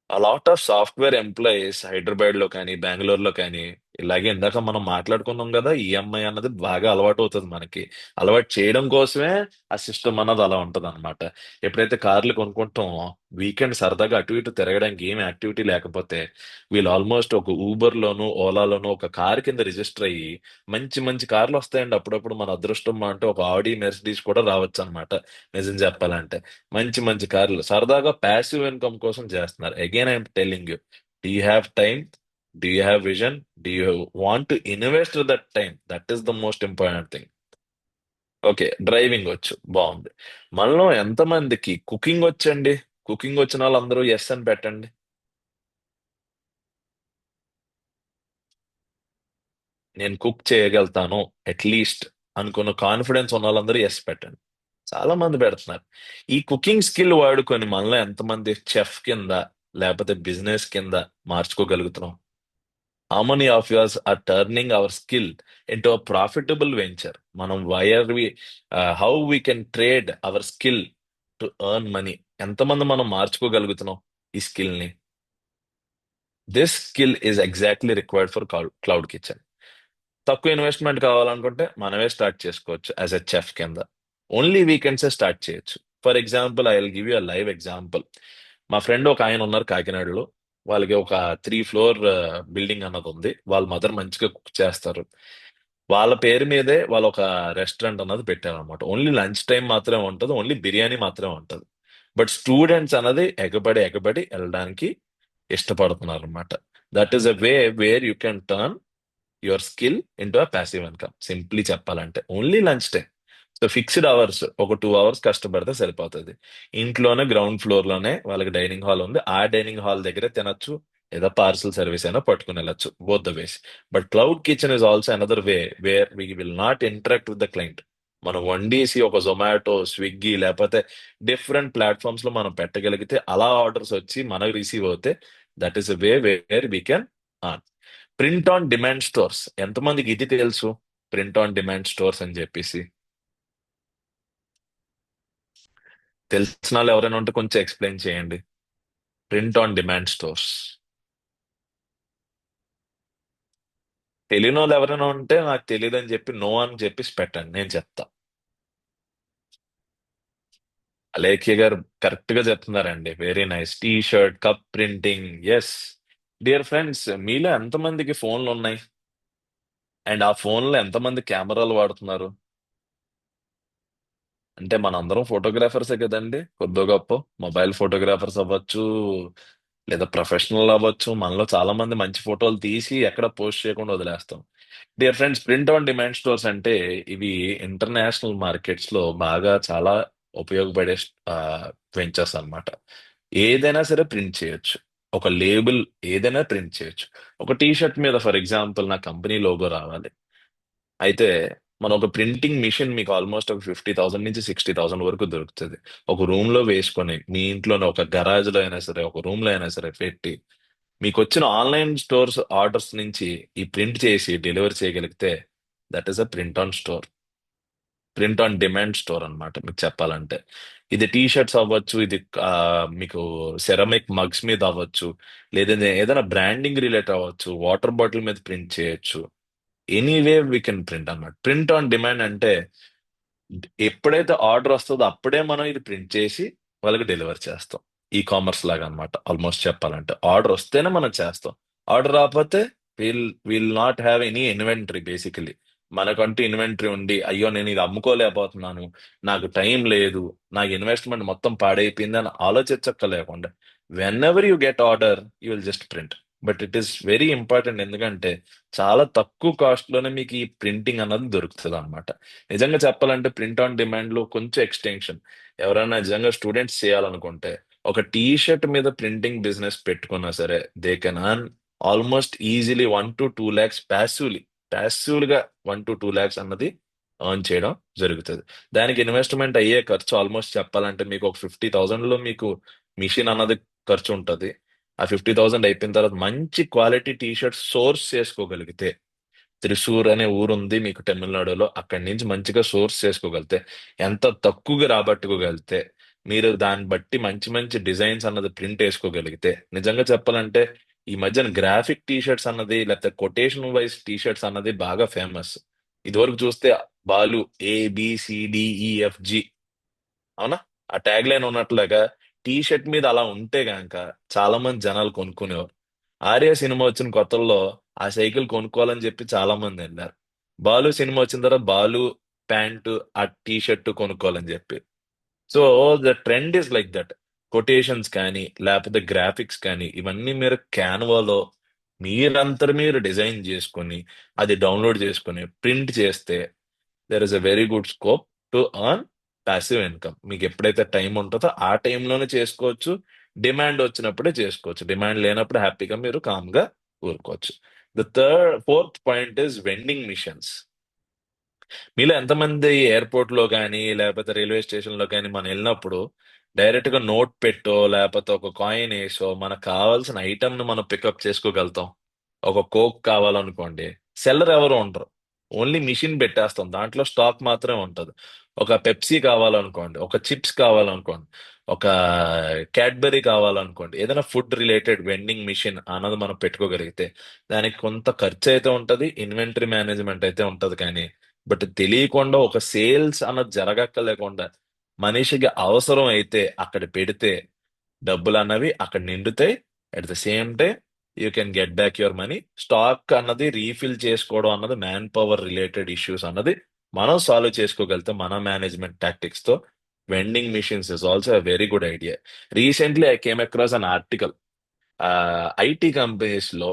Lot of software employees Hyderabad లో కానీ బెంగళూరులో కానీ ఇలాగే ఇందాక మనం మాట్లాడుకున్నాం కదా, ఈఎంఐ అన్నది బాగా అలవాటు అవుతుంది మనకి. అలవాటు చేయడం కోసమే ఆ సిస్టమ్ అన్నది అలా ఉంటది అనమాట. ఎప్పుడైతే కార్లు కొనుక్కుంటామో వీకెండ్ సరదాగా అటు ఇటు తిరగడానికి ఏం యాక్టివిటీ లేకపోతే వీళ్ళు ఆల్మోస్ట్ ఒక ఊబర్ లోను ఓలాలోను ఒక కార్ కింద రిజిస్టర్ అయ్యి మంచి మంచి కార్లు వస్తాయండి. అప్పుడప్పుడు మన అదృష్టం అంటే ఒక ఆడి మెర్సిడీస్ కూడా రావచ్చు అనమాట. నిజం చెప్పాలంటే మంచి మంచి కార్లు సరదాగా ప్యాసివ్ ఇన్కమ్ కోసం చేస్తున్నారు. Again I'm telling you, do you have time, do you have vision, do you want to invest that time? That is the most important thing. Okay, driving వచ్చు, బాగుంది. మనలో ఎంతమందికి కుకింగ్ వచ్చండి? కుకింగ్ వచ్చిన వాళ్ళందరూ yes అని పెట్టండి. నేను కుక్ చేయగలుగుతాను అట్లీస్ట్ అనుకున్న కాన్ఫిడెన్స్ ఉన్న వాళ్ళందరూ ఎస్ పెట్టండి. చాలా మంది పెడుతున్నారు. ఈ కుకింగ్ స్కిల్ వాడుకొని మనలో ఎంతమంది చెఫ్ కింద లేకపోతే బిజినెస్ కింద మార్చుకోగలుగుతున్నాం? How many of yours are turning our skill into a profitable venture? మనం why are we, how we can trade our skill to earn money? ఎంతమంది మనం మార్చుకోగలుగుతున్నాం ఈ స్కిల్ ని? This skill is exactly required for cloud kitchen. తక్కువ investment కావాలనుకుంటే మనమే start చేసుకోవచ్చు యాజ్ ఎ చెఫ్ కింద. ఓన్లీ వీకెండ్సే స్టార్ట్ చేయొచ్చు. For example I will give you a live example. మా ఫ్రెండ్ ఒక ఆయన ఉన్నారు కాకినాడలో. వాళ్ళకి ఒక 3 ఫ్లోర్ బిల్డింగ్ అన్నది ఉంది. వాళ్ళ మదర్ మంచిగా కుక్ చేస్తారు. వాళ్ళ పేరు మీదే వాళ్ళు ఒక రెస్టారెంట్ అన్నది పెట్టారనమాట. ఓన్లీ లంచ్ టైం మాత్రమే ఉంటది, ఓన్లీ బిర్యానీ మాత్రమే ఉంటది. బట్ స్టూడెంట్స్ అన్నది ఎగబడి ఎగబడి వెళ్ళడానికి ఇష్టపడుతున్నారు అనమాట. That is a way where you can turn your skill into a passive income. Simply చెప్పాలంటే only lunch time. So fixed hours, ఒక 2 అవర్స్ కష్టపడితే సరిపోతుంది. ఇంట్లోనే గ్రౌండ్ ఫ్లోర్ లోనే వాళ్ళకి డైనింగ్ హాల్ ఉంది. ఆ డైనింగ్ హాల్ దగ్గరే తినొచ్చు, లేదా పార్సల్ సర్వీస్ అయినా పట్టుకుని వెళ్ళొచ్చు. Both the ways. But cloud kitchen is also another way wear we will not interact with the client. మనం వండేసి ఒక జొమాటో, స్విగ్గీ లేకపోతే డిఫరెంట్ ప్లాట్ఫామ్స్ లో మనం పెట్టగలిగితే అలా ఆర్డర్స్ వచ్చి మనకు రిసీవ్ అవుతే that is a way where we can earn. Print on demand stores, ఎంతమందికి ఇది తెలుసు? ప్రింట్ ఆన్ డిమాండ్ స్టోర్స్ అని చెప్పేసి తెలిసిన వాళ్ళు ఎవరైనా ఉంటే కొంచెం ఎక్స్ప్లెయిన్ చేయండి. ప్రింట్ ఆన్ డిమాండ్ స్టోర్స్ తెలియని వాళ్ళు ఎవరైనా ఉంటే నాకు తెలియదు అని చెప్పి నో అని చెప్పేసి పెట్టండి, నేను చెప్తా. అలేఖ్య గారు కరెక్ట్ గా చెప్తున్నారండి. Very nice. T shirt, cup printing, yes. Dear friends, మీలో ఎంతమందికి ఫోన్లు ఉన్నాయి? అండ్ ఆ ఫోన్లో ఎంతమంది కెమెరాలు వాడుతున్నారు? అంటే మనందరం ఫోటోగ్రాఫర్సే కదండి, కొద్దో గొప్ప. మొబైల్ ఫోటోగ్రాఫర్స్ అవ్వచ్చు, లేదా ప్రొఫెషనల్ అవ్వచ్చు. మనలో చాలా మంది మంచి ఫోటోలు తీసి ఎక్కడ పోస్ట్ చేయకుండా వదిలేస్తాం. Dear friends, print on demand stores అంటే ఇవి ఇంటర్నేషనల్ మార్కెట్స్ లో బాగా చాలా ఉపయోగపడే వెంచర్స్ అన్నమాట. ఏదైనా సరే ప్రింట్ చేయొచ్చు. ఒక లేబుల్ ఏదైనా ప్రింట్ చేయొచ్చు. ఒక టీ షర్ట్ మీద ఫర్ ఎగ్జాంపుల్ నా కంపెనీ లోగో రావాలి. అయితే మన ఒక ప్రింటింగ్ మిషన్ మీకు ఆల్మోస్ట్ ఒక 50,000 నుంచి 60,000 వరకు దొరుకుతుంది. ఒక రూమ్ లో వేసుకొని మీ ఇంట్లోనే ఒక గరాజ్ లో అయినా సరే, ఒక రూమ్ లో అయినా సరే పెట్టి మీకు వచ్చిన ఆన్లైన్ స్టోర్స్ ఆర్డర్స్ నుంచి ఈ ప్రింట్ చేసి డెలివరీ చేయగలిగితే that is a print on store. Print on demand store అన్నమాట మీకు చెప్పాలంటే. ఇది టీ షర్ట్స్ అవ్వచ్చు, ఇది మీకు సెరమిక్ మగ్స్ మీద అవ్వచ్చు, లేదా ఏదైనా బ్రాండింగ్ రిలేట్ అవ్వచ్చు, వాటర్ బాటిల్ మీద ప్రింట్ చేయొచ్చు. ఎనీవే వీ కెన్ ప్రింట్ అన్నమాట. ప్రింట్ ఆన్ డిమాండ్ అంటే ఎప్పుడైతే ఆర్డర్ వస్తుందో అప్పుడే మనం ఇది ప్రింట్ చేసి వాళ్ళకి డెలివర్ చేస్తాం. ఈ కామర్స్ లాగా అన్నమాట. ఆల్మోస్ట్ చెప్పాలంటే ఆర్డర్ వస్తేనే మనం చేస్తాం. ఆర్డర్ రాకపోతే will not have any inventory basically. మనకంటూ ఇన్వెంటరీ ఉండి అయ్యో నేను ఇది అమ్ముకోలేకపోతున్నాను, నాకు టైం లేదు, నాకు ఇన్వెస్ట్మెంట్ మొత్తం పాడైపోయింది అని ఆలోచించక్కర్లేకుండా whenever you get order you will just print. But it is very important, ఎందుకంటే చాలా తక్కువ కాస్ట్ లోనే మీకు ఈ ప్రింటింగ్ అన్నది దొరుకుతుంది అనమాట. నిజంగా చెప్పాలంటే ప్రింట్ ఆన్ డిమాండ్ లో కొంచెం ఎక్స్టెన్షన్ ఎవరైనా నిజంగా స్టూడెంట్స్ చేయాలనుకుంటే ఒక టీ షర్ట్ మీద ప్రింటింగ్ బిజినెస్ పెట్టుకున్నా సరే they can earn almost easily 1 to 2 lakhs ప్యాసివ్గా 1 to 2 lakhs అన్నది ఎర్న్ చేయడం జరుగుతుంది. దానికి ఇన్వెస్ట్మెంట్ అయ్యే ఖర్చు ఆల్మోస్ట్ చెప్పాలంటే మీకు ఒక 50,000లో మీకు మిషన్ అన్నది ఖర్చు ఉంటుంది. ఆ 50,000 అయిపోయిన తర్వాత మంచి క్వాలిటీ టీ షర్ట్ సోర్స్ చేసుకోగలిగితే, త్రిశూర్ అనే ఊరు ఉంది మీకు తమిళనాడులో, అక్కడి నుంచి మంచిగా సోర్స్ చేసుకోగలిగితే, ఎంత తక్కువగా రాబట్టుకోగలిగితే, మీరు దాన్ని బట్టి మంచి మంచి డిజైన్స్ అన్నది ప్రింట్ వేసుకోగలిగితే, నిజంగా చెప్పాలంటే ఈ మధ్యన గ్రాఫిక్ టీ షర్ట్స్ అన్నది లేకపోతే కొటేషన్ వైజ్ టీ షర్ట్స్ అన్నది బాగా ఫేమస్. ఇదివరకు చూస్తే బాలు ABCDEFG, అవునా, ఆ ట్యాగ్ లైన్ ఉన్నట్లుగా టీ షర్ట్ మీద అలా ఉంటే గనక చాలా మంది జనాలు కొనుక్కునేవారు. ఆర్య సినిమా వచ్చిన కొత్తల్లో ఆ సైకిల్ కొనుక్కోవాలని చెప్పి చాలా మంది వెళ్ళారు. బాలు సినిమా వచ్చిన తర్వాత బాలు ప్యాంటు ఆ టీ షర్ట్ కొనుక్కోవాలని చెప్పి. So the trend is like that. Quotations కానీ లేకపోతే గ్రాఫిక్స్ కానీ ఇవన్నీ మీరు క్యాన్వాలో మీరంతా మీరు డిజైన్ చేసుకొని అది డౌన్లోడ్ చేసుకొని ప్రింట్ చేస్తే there is a very good scope to earn passive income. మీకు ఎప్పుడైతే టైం ఉంటుందో ఆ టైంలోనే చేసుకోవచ్చు. డిమాండ్ వచ్చినప్పుడే చేసుకోవచ్చు. డిమాండ్ లేనప్పుడు హ్యాపీగా మీరు కామ్గా ఊరుకోవచ్చు. Fourth point is vending machines. మీలో ఎంతమంది ఎయిర్పోర్ట్ లో కానీ లేకపోతే రైల్వే స్టేషన్ లో కానీ మనం వెళ్ళినప్పుడు డైరెక్ట్ గా నోట్ పెట్టో లేకపోతే ఒక కాయిన్ వేసో మనకు కావాల్సిన ఐటమ్ ను మనం పికప్ చేసుకోగలుగుతాం. ఒక కోక్ కావాలనుకోండి, సెల్లర్ ఎవరు ఉండరు, ఓన్లీ మిషన్ పెట్టేస్తాం, దాంట్లో స్టాక్ మాత్రమే ఉంటది. ఒక పెప్సీ కావాలనుకోండి, ఒక చిప్స్ కావాలనుకోండి, ఒక క్యాడ్బరీ కావాలనుకోండి, ఏదైనా ఫుడ్ రిలేటెడ్ వెండింగ్ మిషన్ అన్నది మనం పెట్టుకోగలిగితే దానికి కొంత ఖర్చు అయితే ఉంటది, ఇన్వెంటరీ మేనేజ్మెంట్ అయితే ఉంటది, కానీ బట్ తెలియకుండా ఒక సేల్స్ అన్నది జరగక్కలేకుండా మనిషికి అవసరం అయితే అక్కడ పెడితే డబ్బులు అన్నవి అక్కడ నిండుతాయి. At the same time you can get back your money. Stock అన్నది రీఫిల్ చేసుకోవడం అన్నది మ్యాన్ పవర్ రిలేటెడ్ ఇష్యూస్ అన్నది మనం సాల్వ్ చేసుకోగలిగితే మన మేనేజ్మెంట్ టాక్టిక్స్ తో vending machines is also a very good idea. Recently I came across an article. IT companies లో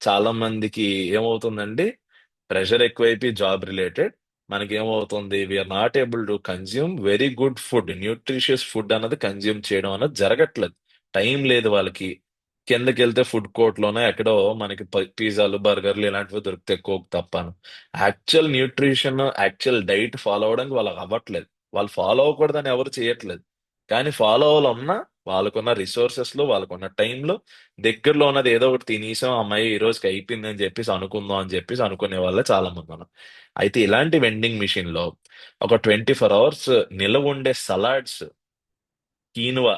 చాలా మందికి ఏమవుతుందండి, ప్రెషర్ ఎక్కువైపోయి జాబ్ రిలేటెడ్ మనకి ఏమవుతుంది, we're not able to consume very good food, nutritious food అన్నది consume చేయడం అన్నది జరగట్లేదు. టైం లేదు వాళ్ళకి. కిందకి వెళ్తే ఫుడ్ కోర్ట్ లోనే ఎక్కడో మనకి పిజ్జాలు బర్గర్లు ఇలాంటివి దొరికితే కోక్ తప్పాను. Actual nutrition actual diet follow అవడానికి వాళ్ళకి అవ్వట్లేదు. వాళ్ళు ఫాలో అవ్వకూడదని ఎవరు చేయట్లేదు, కానీ ఫాలో అవ్వాలన్నా వాళ్ళకున్న రిసోర్సెస్ లో వాళ్ళకున్న టైంలో దగ్గరలో ఉన్నది ఏదో ఒకటి తినేసాం, అమ్మాయి ఈ రోజుకి అయిపోయింది అని చెప్పేసి అనుకుందాం అని చెప్పేసి అనుకునే వాళ్ళే చాలా మంది ఉన్నారు. అయితే ఇలాంటి వెండింగ్ మిషన్ లో ఒక 24 hours నిలవ ఉండే సలాడ్స్, కీనువా,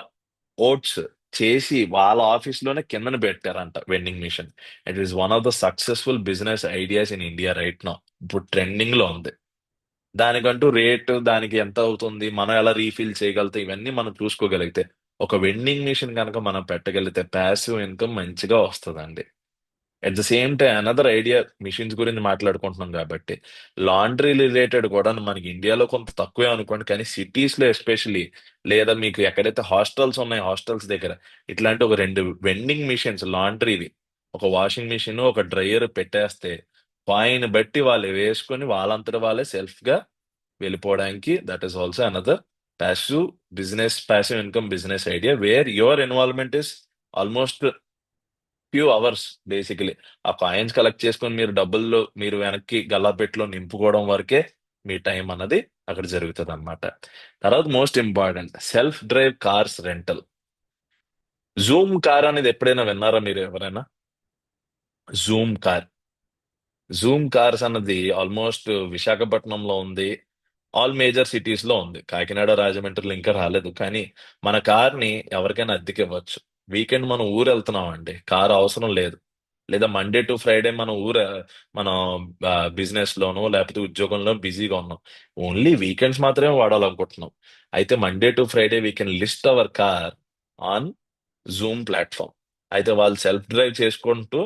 ఓట్స్ చేసి వాళ్ళ ఆఫీస్ లోనే కిందన పెట్టారంట vending machine. It is one of the successful business ideas in India right now. ఇప్పుడు ట్రెండింగ్ లో ఉంది. దానికంటూ రేటు, దానికి ఎంత అవుతుంది, మనం ఎలా రీఫిల్ చేయగలుగుతాం, ఇవన్నీ మనం చూసుకోగలిగితే ఒక వెండింగ్ మిషన్ కనుక మనం పెట్టగలిగితే ప్యాసివ్ ఇన్కమ్ మంచిగా వస్తుందండి. At the same time another idea, machines గురించి మాట్లాడుకుంటున్నాం కాబట్టి లాండ్రీ రిలేటెడ్ కూడా మనకి ఇండియాలో కొంత తక్కువే అనుకోండి, కానీ సిటీస్ లో ఎస్పెషలీ, లేదా మీకు ఎక్కడైతే హాస్టల్స్ ఉన్నాయో హాస్టల్స్ దగ్గర ఇట్లాంటి ఒక 2 వెండింగ్ మిషన్స్ లాండ్రీవి, ఒక వాషింగ్ మిషన్ ఒక డ్రైయర్ పెట్టేస్తే కాయిన్ బట్టి వాళ్ళు వేసుకొని వాళ్ళంతట వాళ్ళే సెల్ఫ్ గా వెళ్ళిపోవడానికి, that is also another passive income business idea where your involvement is almost few hours. Basically ఆ కాయిన్స్ కలెక్ట్ చేసుకొని మీరు డబ్బుల్లో మీరు వెనక్కి గల్లాపెట్లో నింపుకోవడం వరకే మీ టైం అన్నది అక్కడ జరుగుతుంది అనమాట. తర్వాత most important, self drive cars rental. Zoom car అనేది ఎప్పుడైనా విన్నారా మీరు ఎవరైనా? జూమ్ కార్, జూమ్ కార్స్ అన్నది ఆల్మోస్ట్ విశాఖపట్నంలో ఉంది, ఆల్ మేజర్ సిటీస్ లో ఉంది. కాకినాడ, రాజమండ్రిలో ఇంకా రాలేదు, కానీ మన కార్ ని ఎవరికైనా అద్దెకి ఇవ్వచ్చు. వీకెండ్ మనం ఊరు వెళ్తున్నాం అండి, కార్ అవసరం లేదు. లేదా మండే టు ఫ్రైడే మనం బిజినెస్ లోనో లేకపోతే ఉద్యోగంలో బిజీగా ఉన్నాం, ఓన్లీ వీకెండ్స్ మాత్రమే వాడాలనుకుంటున్నాం. అయితే Monday to Friday we can list our car on Zoom platform. అయితే వాళ్ళు సెల్ఫ్ డ్రైవ్ చేసుకుంటూ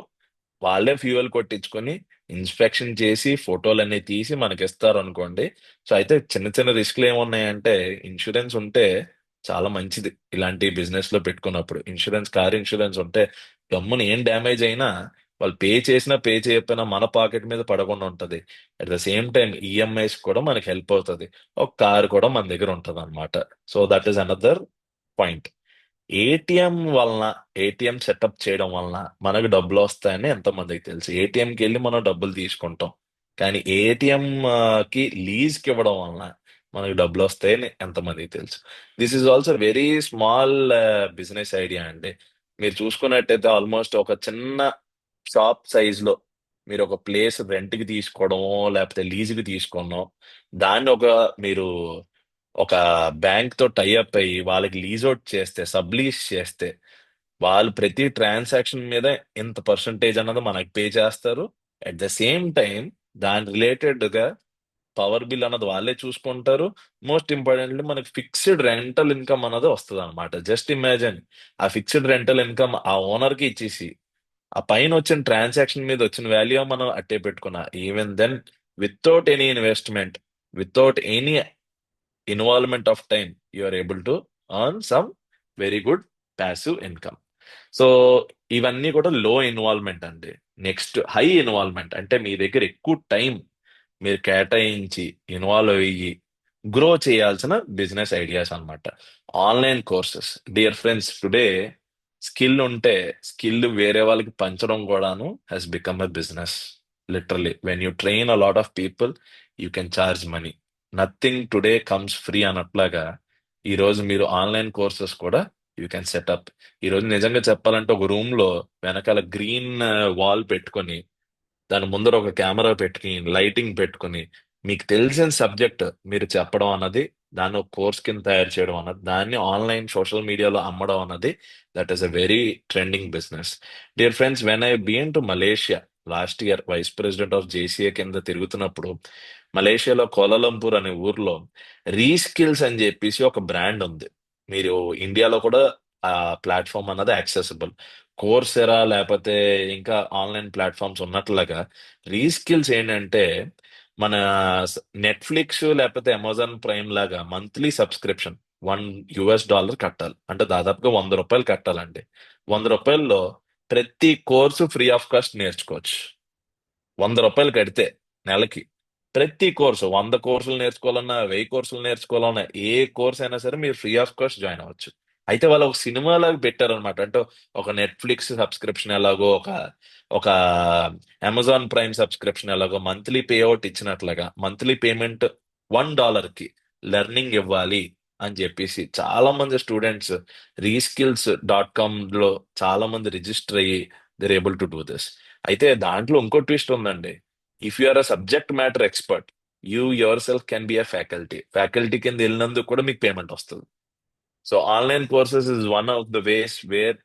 వాళ్ళే ఫ్యూయల్ కొట్టించుకొని ఇన్స్పెక్షన్ చేసి ఫోటోలన్నీ తీసి మనకి ఇస్తారు అనుకోండి. సో అయితే చిన్న చిన్న రిస్క్లు ఏమున్నాయంటే, ఇన్సూరెన్స్ ఉంటే చాలా మంచిది. ఇలాంటి బిజినెస్ లో పెట్టుకున్నప్పుడు ఇన్సూరెన్స్, కార్ ఇన్సూరెన్స్ ఉంటే గమ్మున ఏం డ్యామేజ్ అయినా వాళ్ళు పే చేసినా పే చేయకపోయినా మన పాకెట్ మీద పడకుండా ఉంటది. At the same time EMIs కూడా మనకి హెల్ప్ అవుతుంది. ఒక కార్ కూడా మన దగ్గర ఉంటది అనమాట. So that is another point. ATM వలన, ఏటీఎం సెటప్ చేయడం వలన మనకు డబ్బులు వస్తాయని ఎంతమందికి తెలుసు? ఏటీఎంకి వెళ్ళి మనం డబ్బులు తీసుకుంటాం, కానీ ఏటీఎం కి లీజ్కి ఇవ్వడం వలన మనకు డబ్బులు వస్తాయని ఎంతమందికి తెలుసు? This is also very small business idea అండి. మీరు చూసుకున్నట్టయితే ఆల్మోస్ట్ ఒక చిన్న షాప్ సైజ్ లో మీరు ఒక ప్లేస్ రెంట్కి తీసుకోవడమో లేకపోతే లీజుకి తీసుకోవడం, దాన్ని మీరు ఒక బ్యాంక్ తో టైఅప్ అయ్యి వాళ్ళకి లీజ్ అవుట్ చేస్తే, సబ్ లీజ్ చేస్తే, వాళ్ళు ప్రతి ట్రాన్సాక్షన్ మీద ఇంత పర్సంటేజ్ అన్నది మనకి పే చేస్తారు. అట్ ద సేమ్ టైం దాని రిలేటెడ్ గా పవర్ బిల్ అన్నది వాళ్ళే చూసుకుంటారు. మోస్ట్ ఇంపార్టెంట్లీ మనకి ఫిక్స్డ్ రెంటల్ ఇన్కమ్ అన్నది వస్తుంది అనమాట. జస్ట్ ఇమాజిన్, ఆ ఫిక్స్డ్ రెంటల్ ఇన్కమ్ ఆ ఓనర్ కి ఇచ్చేసి ఆ పైన వచ్చిన ట్రాన్సాక్షన్ మీద వచ్చిన వాల్యూ మనం అట్టే పెట్టుకున్నా, even then without any investment, without any involvement of time, you are able to earn some very good passive income. So ఇవన్నీ కూడా లో ఇన్వాల్వ్మెంట్ అండి. నెక్స్ట్ హై ఇన్వాల్వ్మెంట్ అంటే మీ దగ్గర ఎక్కువ టైం మీరు కేటాయించి ఇన్వాల్వ్ అయ్యి గ్రో చేయాల్సిన బిజినెస్ ఐడియాస్ అన్నమాట. Online courses. Dear friends, today skill ఉంటే స్కిల్ వేరే వాళ్ళకి పంచడం కూడాను has become a business. Literally when you train a lot of people, you can charge money. Nothing today comes free అన్నట్లాగా ఈ రోజు మీరు ఆన్లైన్ కోర్సెస్ కూడా యూ కెన్ సెటప్. ఈ రోజు నిజంగా చెప్పాలంటే ఒక రూమ్ లో వెనకాల గ్రీన్ వాల్ పెట్టుకొని దాని ముందర ఒక కెమెరా పెట్టుకుని లైటింగ్ పెట్టుకుని మీకు తెలిసిన సబ్జెక్ట్ మీరు చెప్పడం అన్నది, దాన్ని ఒక కోర్స్ కింద తయారు చేయడం అన్నది, దాన్ని ఆన్లైన్ సోషల్ మీడియాలో అమ్మడం అన్నది, that is a very trending business. Dear friends, when I been to Malaysia last year vice president of JCA కింద తిరుగుతున్నప్పుడు, మలేషియాలో కోలాలంపూర్ అనే ఊర్లో రీస్కిల్స్ అని చెప్పేసి ఒక బ్రాండ్ ఉంది. మీరు ఇండియాలో కూడా ఆ ప్లాట్ఫామ్ అన్నది యాక్సెసిబుల్. కోర్సెరా లేకపోతే ఇంకా ఆన్లైన్ ప్లాట్ఫామ్స్ ఉన్నట్లుగా రీస్కిల్స్ ఏంటంటే మన నెట్ఫ్లిక్స్ లేకపోతే అమెజాన్ ప్రైమ్ లాగా మంత్లీ సబ్స్క్రిప్షన్ $1 కట్టాలి. అంటే దాదాపుగా ₹100 కట్టాలండి. ₹100లో ప్రతి కోర్సు ఫ్రీ ఆఫ్ కాస్ట్ నేర్చుకోవచ్చు. ₹100 కడితే నెలకి ప్రతి కోర్సు, 100 కోర్సులు నేర్చుకోవాలన్నా 1000 కోర్సులు నేర్చుకోవాలన్నా ఏ కోర్స్ అయినా సరే మీరు ఫ్రీ ఆఫ్ కాస్ట్ జాయిన్ అవ్వచ్చు. అయితే వాళ్ళు ఒక సినిమా లాగా పెట్టారనమాట. అంటే ఒక నెట్ఫ్లిక్స్ సబ్స్క్రిప్షన్ ఎలాగో, ఒక ఒక అమెజాన్ ప్రైమ్ సబ్స్క్రిప్షన్ ఎలాగో మంత్లీ పే అవుట్ ఇచ్చినట్లుగా మంత్లీ పేమెంట్ $1 లెర్నింగ్ ఇవ్వాలి అని చెప్పేసి చాలా మంది స్టూడెంట్స్ రీస్కిల్స్.com లో చాలా మంది రిజిస్టర్ అయ్యి they're able to do this. అయితే దాంట్లో ఇంకో ట్విస్ట్ ఉందండి. If you are a subject matter expert, you yourself can be a faculty కింద వెళ్ళినందుకు కూడా మీకు పేమెంట్ వస్తుంది. So online courses is one of the ways where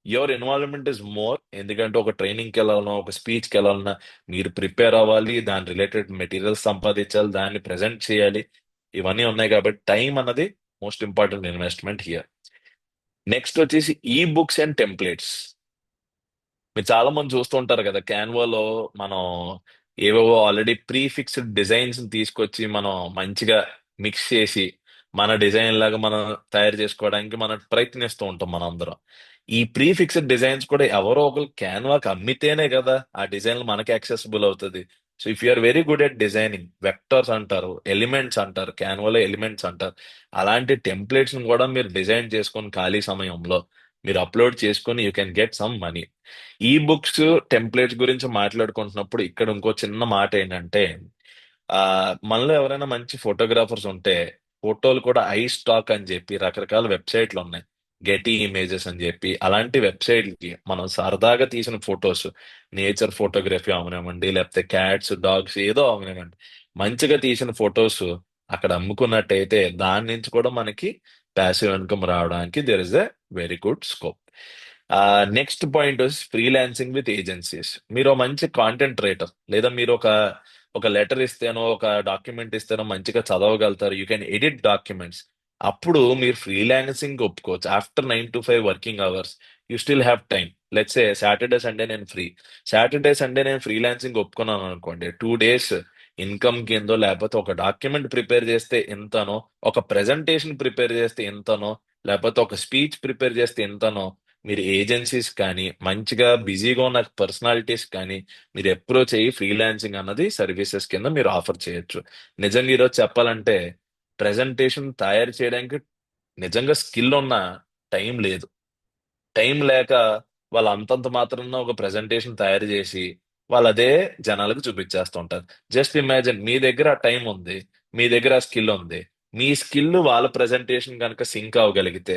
your involvement is more. ఎందుకంటే ఒక ట్రైనింగ్కి వెళ్ళాలన్నా, ఒక స్పీచ్కి వెళ్ళాలన్నా మీరు ప్రిపేర్ అవ్వాలి, దాని రిలేటెడ్ మెటీరియల్స్ సంపాదించాలి, దాన్ని ప్రజెంట్ చేయాలి. ఇవన్నీ ఉన్నాయి కాబట్టి టైం అన్నది most important investment here. Next వచ్చేసి ఈ బుక్స్ అండ్ టెంప్లెట్స్. మీరు చాలా మంది చూస్తూ ఉంటారు కదా, క్యాన్వాలో మనం ఏవేవో ఆల్రెడీ ప్రీ ఫిక్స్డ్ డిజైన్స్ తీసుకొచ్చి మనం మంచిగా మిక్స్ చేసి మన డిజైన్ లాగా మనం తయారు చేసుకోవడానికి మనం ప్రయత్నిస్తూ ఉంటాం మనందరం. ఈ ప్రీ ఫిక్స్డ్ డిజైన్స్ కూడా ఎవరో ఒకరు క్యాన్వాకి అమ్మితేనే కదా ఆ డిజైన్ మనకి యాక్సెసిబుల్ అవుతుంది. So if you're very good at designing, vectors అంటారు, ఎలిమెంట్స్ అంటారు, క్యాన్వాలో ఎలిమెంట్స్ అంటారు, అలాంటి టెంప్లెట్స్ కూడా మీరు డిజైన్ చేసుకొని ఖాళీ సమయంలో మీరు అప్లోడ్ చేసుకొని you can get some money. ఈ బుక్స్ టెంప్లెట్స్ గురించి మాట్లాడుకుంటున్నప్పుడు ఇక్కడ ఇంకో చిన్న మాట ఏంటంటే, ఆ మనలో ఎవరైనా మంచి ఫోటోగ్రాఫర్స్ ఉంటే ఫోటోలు కూడా ఐ స్టాక్ అని చెప్పి రకరకాల వెబ్సైట్లు ఉన్నాయి. గెటీ ఇమేజెస్ అని చెప్పి అలాంటి వెబ్సైట్లకి మనం సరదాగా తీసిన ఫొటోస్, నేచర్ ఫోటోగ్రఫీ అవనివ్వండి, లేకపోతే క్యాట్స్, డాగ్స్ ఏదో అవనివ్వండి, మంచిగా తీసిన ఫొటోస్ అక్కడ అమ్ముకున్నట్టయితే దాని నుంచి కూడా మనకి ప్యాసివ్ ఇన్కమ్ రావడానికి there is a very good scope. Next point freelancing with agencies. మీరు ఒక మంచి కాంటెంట్ రైటర్, లేదా మీరు ఒక లెటర్ ఇస్తేనో ఒక డాక్యుమెంట్ ఇస్తేనో మంచిగా చదవగలుగుతారు, యూ కెన్ ఎడిట్ డాక్యుమెంట్స్. అప్పుడు మీరు ఫ్రీలాన్సింగ్ ఒప్పుకోవచ్చు. After 9 to 5 working hours you still have time. Let's say Saturday Sunday నేను ఫ్రీ, సాటర్డే సండే నేను ఫ్రీలాన్సింగ్ ఒప్పుకున్నాను అనుకోండి, 2 days ఇన్కమ్ కిందో, లేకపోతే ఒక డాక్యుమెంట్ ప్రిపేర్ చేస్తే ఎంతనో, ఒక ప్రెజెంటేషన్ ప్రిపేర్ చేస్తే ఎంతనో, లేకపోతే ఒక స్పీచ్ ప్రిపేర్ చేస్తే ఎంతనో మీరు ఏజెన్సీస్ కానీ మంచిగా బిజీగా ఉన్న పర్సనాలిటీస్ కానీ మీరు అప్రోచ్ అయ్యి ఫ్రీలాన్సింగ్ అన్నది సర్వీసెస్ కింద మీరు ఆఫర్ చేయొచ్చు. నిజంగా ఈరోజు చెప్పాలంటే ప్రెజెంటేషన్ తయారు చేయడానికి నిజంగా స్కిల్ ఉన్న టైం లేదు. టైం లేక వాళ్ళు అంతంత మాత్రాన ఒక ప్రెజెంటేషన్ తయారు చేసి వాళ్ళు అదే జనాలకు చూపించేస్తూ ఉంటారు. జస్ట్ ఇమాజిన్, మీ దగ్గర ఆ టైం ఉంది, మీ దగ్గర ఆ స్కిల్ ఉంది, మీ స్కిల్ వాళ్ళ ప్రెజెంటేషన్ కనుక సింక్ అవ్వగలిగితే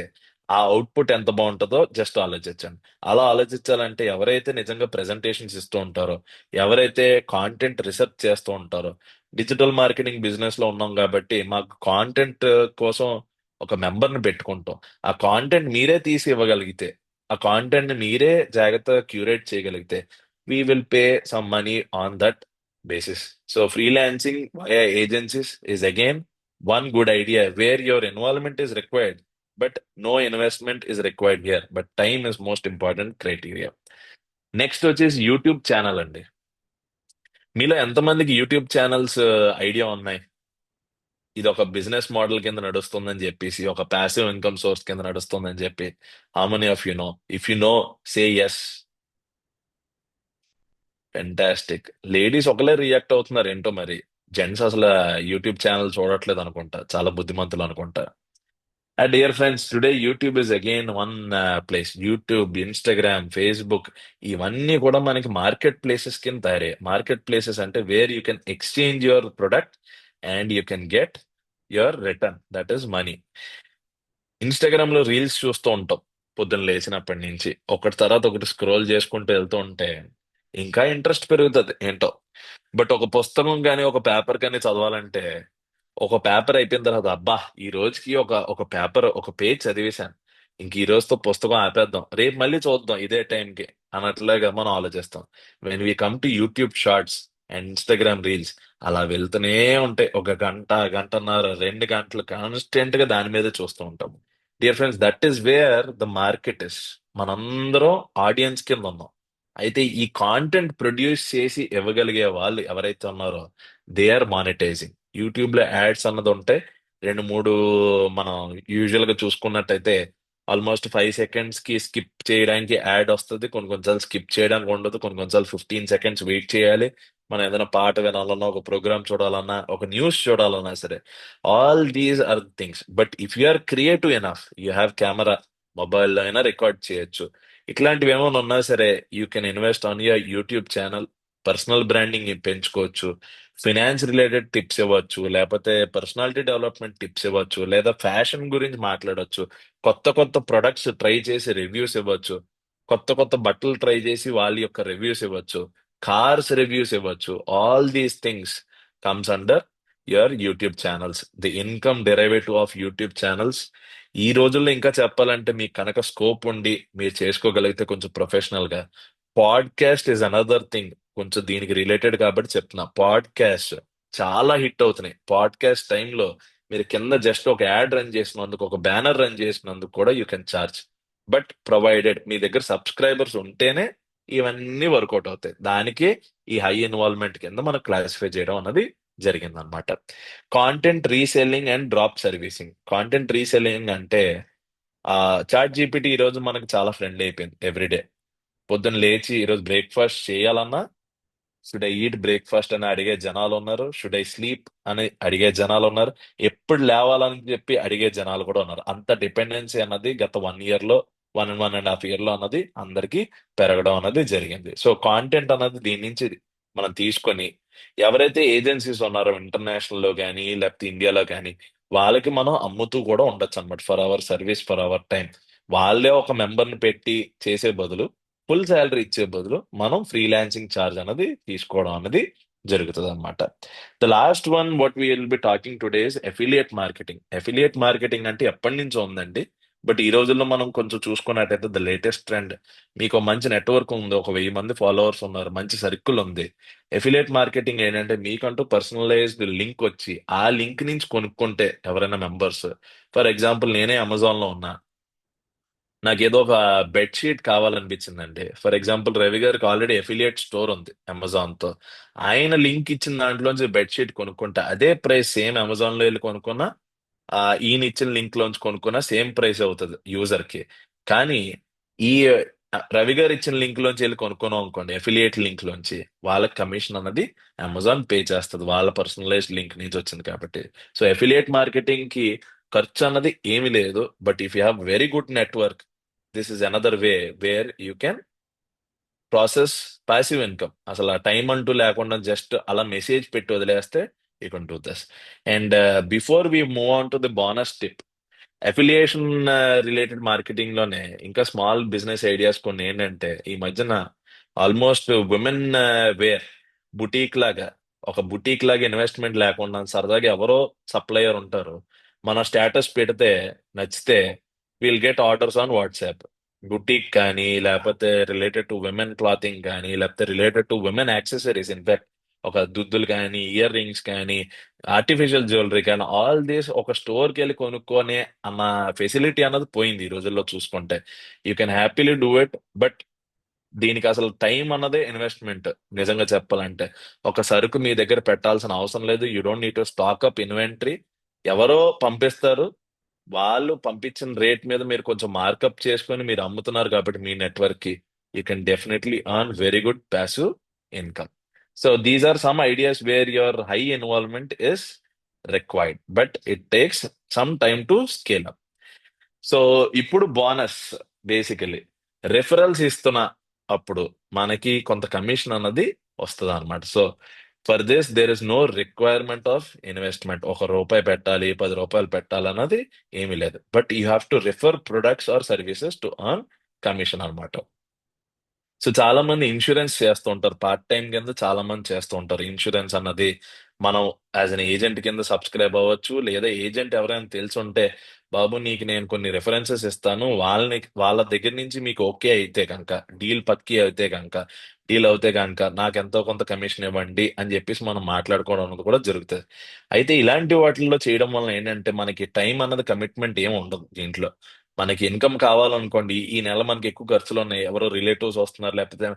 ఆ అవుట్పుట్ ఎంత బాగుంటుందో జస్ట్ ఆలోచించండి. అలా ఆలోచించాలంటే ఎవరైతే నిజంగా ప్రెజెంటేషన్స్ ఇస్తూ ఉంటారో, ఎవరైతే కాంటెంట్ రీసెర్చ్ చేస్తూ ఉంటారో, డిజిటల్ మార్కెటింగ్ బిజినెస్ లో ఉన్నాం కాబట్టి మాకు కాంటెంట్ కోసం ఒక మెంబర్ని పెట్టుకుంటాం. ఆ కాంటెంట్ మీరే తీసి ఇవ్వగలిగితే, ఆ కాంటెంట్ ని మీరే జాగ్రత్తగా క్యూరేట్ చేయగలిగితే, we will pay some money on that basis. So freelancing via agencies is again one good idea where your involvement is required, but no investment is required here. But time is most important criteria. Next వచ్చేసి YouTube channel అండి. మీలో ఎంతమందికి YouTube channels idea ఉన్నాయి? ఇది ఒక business model కింద నడుస్తుందని చెప్పేసి, ఒక ప్యాసివ్ ఇన్కమ్ సోర్స్ కింద నడుస్తుందని చెప్పి, how many of you know? If you know, say yes. Fantastic. Ladies ఒకలే రియాక్ట్ అవుతున్నారు ఏంటో మరి. జెంట్స్ అసలు యూట్యూబ్ ఛానల్ చూడట్లేదు అనుకుంటా, చాలా బుద్ధిమంతులు అనుకుంటా. Dear friends, today YouTube is again one place. YouTube, Instagram, Facebook, ఇవన్నీ కూడా మనకి మార్కెట్ ప్లేసెస్ కింద తయారయ్యాయి. మార్కెట్ ప్లేసెస్ అంటే wear you can exchange your product and you can get your return, that is money. Instagram లో reels చూస్తూ ఉంటాం పొద్దున్న లేచినప్పటి నుంచి, ఒకటి తర్వాత ఒకటి స్క్రోల్ చేసుకుంటూ వెళ్తూ ఉంటే ఇంకా ఇంట్రెస్ట్ పెరుగుతుంది ఏంటో. బట్ ఒక పుస్తకం కానీ ఒక పేపర్ కానీ చదవాలంటే, ఒక పేపర్ అయిపోయిన తర్వాత అబ్బా ఈ రోజుకి ఒక ఒక పేపర్ ఒక పేజ్ చదివేశాను, ఇంక ఈ రోజుతో పుస్తకం ఆపేద్దాం, రేపు మళ్ళీ చూద్దాం ఇదే టైంకి అన్నట్లుగా మనం ఆలోచిస్తాం. When we come to YouTube shorts and Instagram reels, అలా వెళ్తూనే ఉంటాయి. ఒక గంట, గంటన్నర, 2 గంటలు కాన్స్టెంట్ గా దాని మీద చూస్తూ ఉంటాం. Dear friends, that is where the market is. మనందరం ఆడియన్స్ కింద ఉన్నాం. అయితే ఈ కాంటెంట్ ప్రొడ్యూస్ చేసి ఇవ్వగలిగే వాళ్ళు ఎవరైతే ఉన్నారో, దే ఆర్ మానిటైజింగ్. యూట్యూబ్ లో యాడ్స్ అన్నది ఉంటే 2-3 మనం యూజువల్ గా చూసుకున్నట్టయితే ఆల్మోస్ట్ 5 సెకండ్స్ కి స్కిప్ చేయడానికి యాడ్ వస్తుంది, కొన్ని కొన్నిసార్లు స్కిప్ చేయడానికి ఉండదు, కొన్ని కొన్నిసార్లు 15 సెకండ్స్ వెయిట్ చేయాలి. మనం ఏదైనా పాట వినాలన్నా, ఒక ప్రోగ్రామ్ చూడాలన్నా, ఒక న్యూస్ చూడాలన్నా సరే, all these are things. But if you are creative enough, you have camera, మొబైల్లో అయినా రికార్డ్ చేయొచ్చు. ఇట్లాంటివి ఏమైనా ఉన్నా సరే, you can invest on your YouTube channel. Personal branding పెంచుకోవచ్చు, ఫినాన్స్ రిలేటెడ్ టిప్స్ ఇవ్వచ్చు, లేకపోతే పర్సనాలిటీ డెవలప్మెంట్ టిప్స్ ఇవ్వచ్చు, లేదా ఫ్యాషన్ గురించి మాట్లాడొచ్చు, కొత్త కొత్త ప్రొడక్ట్స్ ట్రై చేసి రివ్యూస్ ఇవ్వచ్చు, కొత్త కొత్త బట్టలు ట్రై చేసి వాళ్ళ యొక్క రివ్యూస్ ఇవ్వచ్చు, కార్స్ రివ్యూస్ ఇవ్వచ్చు. All these things comes under your YouTube channels. The income derivative of YouTube channels. ఈ రోజుల్లో ఇంకా చెప్పాలంటే, మీకు కనుక స్కోప్ ఉండి మీరు చేసుకోగలిగితే కొంచెం ప్రొఫెషనల్ గా, పాడ్కాస్ట్ ఇస్ అనదర్ థింగ్. కొంచెం దీనికి రిలేటెడ్ కాబట్టి చెప్తున్నా. పాడ్కాస్ట్ చాలా హిట్ అవుతున్నాయి. పాడ్కాస్ట్ టైంలో మీరు కింద జస్ట్ ఒక యాడ్ రన్ చేసినందుకు, ఒక బ్యానర్ రన్ చేసినందుకు కూడా you can charge. But provided మీ దగ్గర సబ్స్క్రైబర్స్ ఉంటేనే ఇవన్నీ వర్కౌట్ అవుతాయి. దానికే ఈ హై ఇన్వాల్వ్మెంట్ కింద మనం క్లాసిఫై చేయడం అన్నది జరిగిందనమాట. Content reselling and drop servicing. Content reselling అంటే చాట్ జీపీటీ ఈ రోజు మనకు చాలా ఫ్రెండ్లీ అయిపోయింది. ఎవ్రీడే పొద్దున్న లేచి ఈరోజు బ్రేక్ఫాస్ట్ చేయాలన్నా, షుడ్ ఐ ఈట్ బ్రేక్ఫాస్ట్ అని అడిగే జనాలు ఉన్నారు, షుడ్ ఐ స్లీప్ అని అడిగే జనాలు ఉన్నారు, ఎప్పుడు లేవాలని చెప్పి అడిగే జనాలు కూడా ఉన్నారు. అంత డిపెండెన్సీ అన్నది గత 1 year లో, 1.5 year లో అన్నది అందరికీ పెరగడం అన్నది జరిగింది. సో కాంటెంట్ అన్నది దీని నుంచి మనం తీసుకొని, ఎవరైతే ఏజెన్సీస్ ఉన్నారో ఇంటర్నేషనల్ లో కానీ లేకపోతే ఇండియాలో కానీ, వాళ్ళకి మనం అమ్ముతూ కూడా ఉండొచ్చు అనమాట. For our service, for hour time. వాళ్ళే ఒక మెంబర్ని పెట్టి చేసే బదులు, ఫుల్ శాలరీ ఇచ్చే బదులు మనం ఫ్రీలాన్సింగ్ ఛార్జ్ అనేది తీసుకోవడం అనేది జరుగుతుంది అనమాట. The last one what will be talking today is affiliate marketing. Affiliate marketing అంటే ఎప్పటి నుంచో ఉందండి, బట్ ఈ రోజుల్లో మనం కొంచెం చూసుకున్నట్టయితే ద లేటెస్ట్ ట్రెండ్. మీకు మంచి నెట్వర్క్ ఉంది, ఒక 1000 మంది ఫాలోవర్స్ ఉన్నారు, మంచి సర్కిల్ ఉంది. ఎఫిలియేట్ మార్కెటింగ్ ఏంటంటే, మీకంటూ పర్సనలైజ్డ్ లింక్ వచ్చి ఆ లింక్ నుంచి కొనుక్కుంటే ఎవరైనా మెంబర్స్, ఫర్ ఎగ్జాంపుల్ నేనే అమెజాన్ లో ఉన్నా, నాకు ఏదో ఒక బెడ్షీట్ కావాలనిపించిందండి. ఫర్ ఎగ్జాంపుల్ రవి గారికి ఆల్రెడీ ఎఫిలియేట్ స్టోర్ ఉంది అమెజాన్ తో. ఆయన లింక్ ఇచ్చిన దాంట్లోంచి బెడ్షీట్ కొనుక్కుంటా అదే ప్రైస్ సేమ్ అమెజాన్ లో వెళ్ళి కొనుక్కున్నా, ఈయన ఇచ్చిన లింక్ లోంచి కొనుక్కున్నా సేమ్ ప్రైస్ అవుతుంది యూజర్ కి. కానీ ఈ రవి గారు ఇచ్చిన లింక్ లోంచి వెళ్ళి కొనుక్కున్నాం అనుకోండి, ఎఫిలియేట్ లింక్ లోంచి, వాళ్ళకి కమిషన్ అన్నది అమెజాన్ పే చేస్తుంది, వాళ్ళ పర్సనలైజ్డ్ లింక్ నుంచి వచ్చింది కాబట్టి. సో ఎఫిలియేట్ మార్కెటింగ్ కి ఖర్చు అన్నది ఏమీ లేదు. But if you have very good network, this is another way where you can process passive income. అసలు ఆ టైం అంటూ లేకుండా జస్ట్ అలా మెసేజ్ పెట్టి వదిలేస్తే you can do this. And before we move on to the bonus tip, affiliation related marketing లోనే ఇంకా small business ideas కొన్ని ఏంటంటే, ఈ మధ్యన ఆల్మోస్ట్ విమెన్ వేర్ బుటీక్ లాగా, ఒక బుటీక్ లాగా ఇన్వెస్ట్మెంట్ లేకుండా సరదాగా ఎవరో సప్లయర్ ఉంటారు, మన స్టేటస్ పెడితే నచ్చితే will get orders on WhatsApp. Boutique కానీ, లేకపోతే రిలేటెడ్ టు విమెన్ క్లాతింగ్ కానీ, లేకపోతే related to women accessories, in fact ఒక దుద్దులు కానీ, ఇయర్ రింగ్స్ కానీ, ఆర్టిఫిషియల్ జ్యువెలరీ కానీ, ఆల్ దీస్ ఒక స్టోర్కి వెళ్ళి కొనుక్కొని అన్న ఫెసిలిటీ అన్నది పోయింది ఈ రోజుల్లో చూసుకుంటే. You can happily do it, but దీనికి అసలు టైం అన్నదే ఇన్వెస్ట్మెంట్. నిజంగా చెప్పాలంటే ఒక సరుకు మీ దగ్గర పెట్టాల్సిన అవసరం లేదు. You don't need to stock up inventory. ఎవరో పంపిస్తారు, వాళ్ళు పంపించిన రేట్ మీద మీరు కొంచెం మార్కప్ చేసుకొని మీరు అమ్ముతున్నారు కాబట్టి మీ నెట్వర్క్ కి you can definitely earn very good passive income. So these are some ideas where your high involvement is required, but it takes some time to scale up. So ఇప్పుడు బోనస్, బేసికలీ రెఫరల్స్ ఇస్తున్న అప్పుడు మనకి కొంత commission అన్నది వస్తుంది అనమాట. So for this there is no requirement of investment. ఒక రూపాయి పెట్టాలి, 10 రూపాయలు పెట్టాలి అన్నది ఏమీ లేదు. But you have to refer products or services to earn commission అనమాట. సో చాలా మంది ఇన్సూరెన్స్ చేస్తూ ఉంటారు, పార్ట్ టైం కింద చాలా మంది చేస్తూ ఉంటారు. ఇన్సూరెన్స్ అన్నది మనం యాజ్ అన్ ఏజెంట్ కింద సబ్స్క్రైబ్ అవ్వచ్చు, లేదా ఏజెంట్ ఎవరైనా తెలుసుంటే, బాబు నీకు నేను కొన్ని రిఫరెన్సెస్ ఇస్తాను, వాళ్ళ దగ్గర నుంచి మీకు ఓకే అయితే కనుక, డీల్ పక్కి అయితే కనుక, డీల్ అవుతే కనుక నాకు ఎంతో కొంత కమిషన్ ఇవ్వండి అని చెప్పేసి మనం మాట్లాడుకోవడం అన్నది కూడా జరుగుతుంది. అయితే ఇలాంటి వాటిల్లో చేయడం వల్ల ఏంటంటే మనకి టైం అన్నది కమిట్మెంట్ ఏమి ఉండదు దీంట్లో. మనకి ఇన్కమ్ కావాలనుకోండి, ఈ నెల మనకి ఎక్కువ ఖర్చులు ఉన్నాయి, ఎవరో రిలేటివ్స్ వస్తున్నారు, లేకపోతే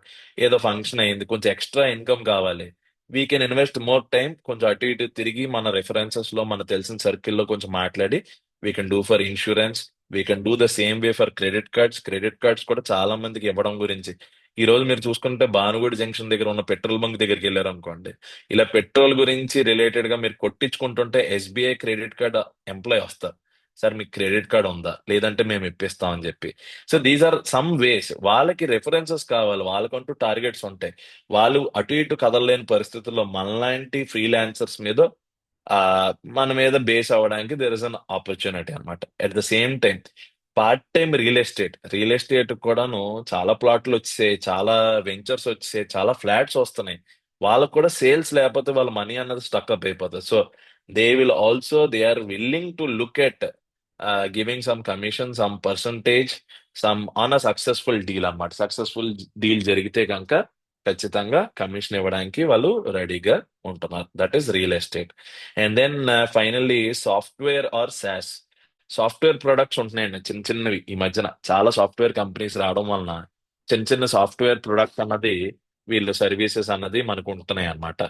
ఏదో ఫంక్షన్ అయింది, కొంచెం ఎక్స్ట్రా ఇన్కమ్ కావాలి, we can invest more time, కొంచెం అటు ఇటు తిరిగి మన రెఫరెన్సెస్ లో మన తెలిసిన సర్కిల్లో కొంచెం మాట్లాడి we can do for insurance. We can do the same way for credit cards. Credit cards కూడా చాలా మందికి ఇవ్వడం గురించి ఈ రోజు మీరు చూసుకుంటే భానుగుడి జంక్షన్ దగ్గర ఉన్న పెట్రోల్ బంక్ దగ్గరికి వెళ్ళారు అనుకోండి, ఇలా పెట్రోల్ గురించి రిలేటెడ్ గా మీరు కొట్టించుకుంటుంటే ఎస్బీఐ క్రెడిట్ కార్డ్ ఎంప్లాయ్ వస్తారు, సార్ మీకు క్రెడిట్ కార్డ్ ఉందా, లేదంటే మేము ఇప్పిస్తాం అని చెప్పి. So these are some ways. వాళ్ళకి రెఫరెన్సెస్ కావాలి, వాళ్ళకంటూ టార్గెట్స్ ఉంటాయి, వాళ్ళు అటు ఇటు కదలలేని పరిస్థితుల్లో మనలాంటి ఫ్రీలాన్సర్స్ మీద ఆ మన మీద బేస్ అవ్వడానికి దెర్ ఇస్ అన్ ఆపర్చునిటీ అనమాట. At the same time part time real estate కూడాను చాలా ప్లాట్లు వచ్చేసాయి, చాలా వెంచర్స్ వచ్చేసాయి, చాలా ఫ్లాట్స్ వస్తున్నాయి. వాళ్ళకు కూడా సేల్స్ లేకపోతే వాళ్ళ మనీ అన్నది స్టక్ అప్ అయిపోతుంది. So they are willing to look at giving some commission, some percentage, some on a successful deal అన్నమాట. సక్సెస్ఫుల్ డీల్ జరిగితే కనుక ఖచ్చితంగా కమిషన్ ఇవ్వడానికి వాళ్ళు రెడీగా ఉంటున్నారు. That is real estate. And then finally software or SaaS. Software products ఉంటున్నాయండి చిన్న చిన్నవి. ఈ మధ్యన చాలా సాఫ్ట్వేర్ కంపెనీస్ రావడం వలన చిన్న చిన్న సాఫ్ట్వేర్ ప్రొడక్ట్స్ అన్నది, వీళ్ళు సర్వీసెస్ అన్నది మనకు ఉంటున్నాయి అన్నమాట.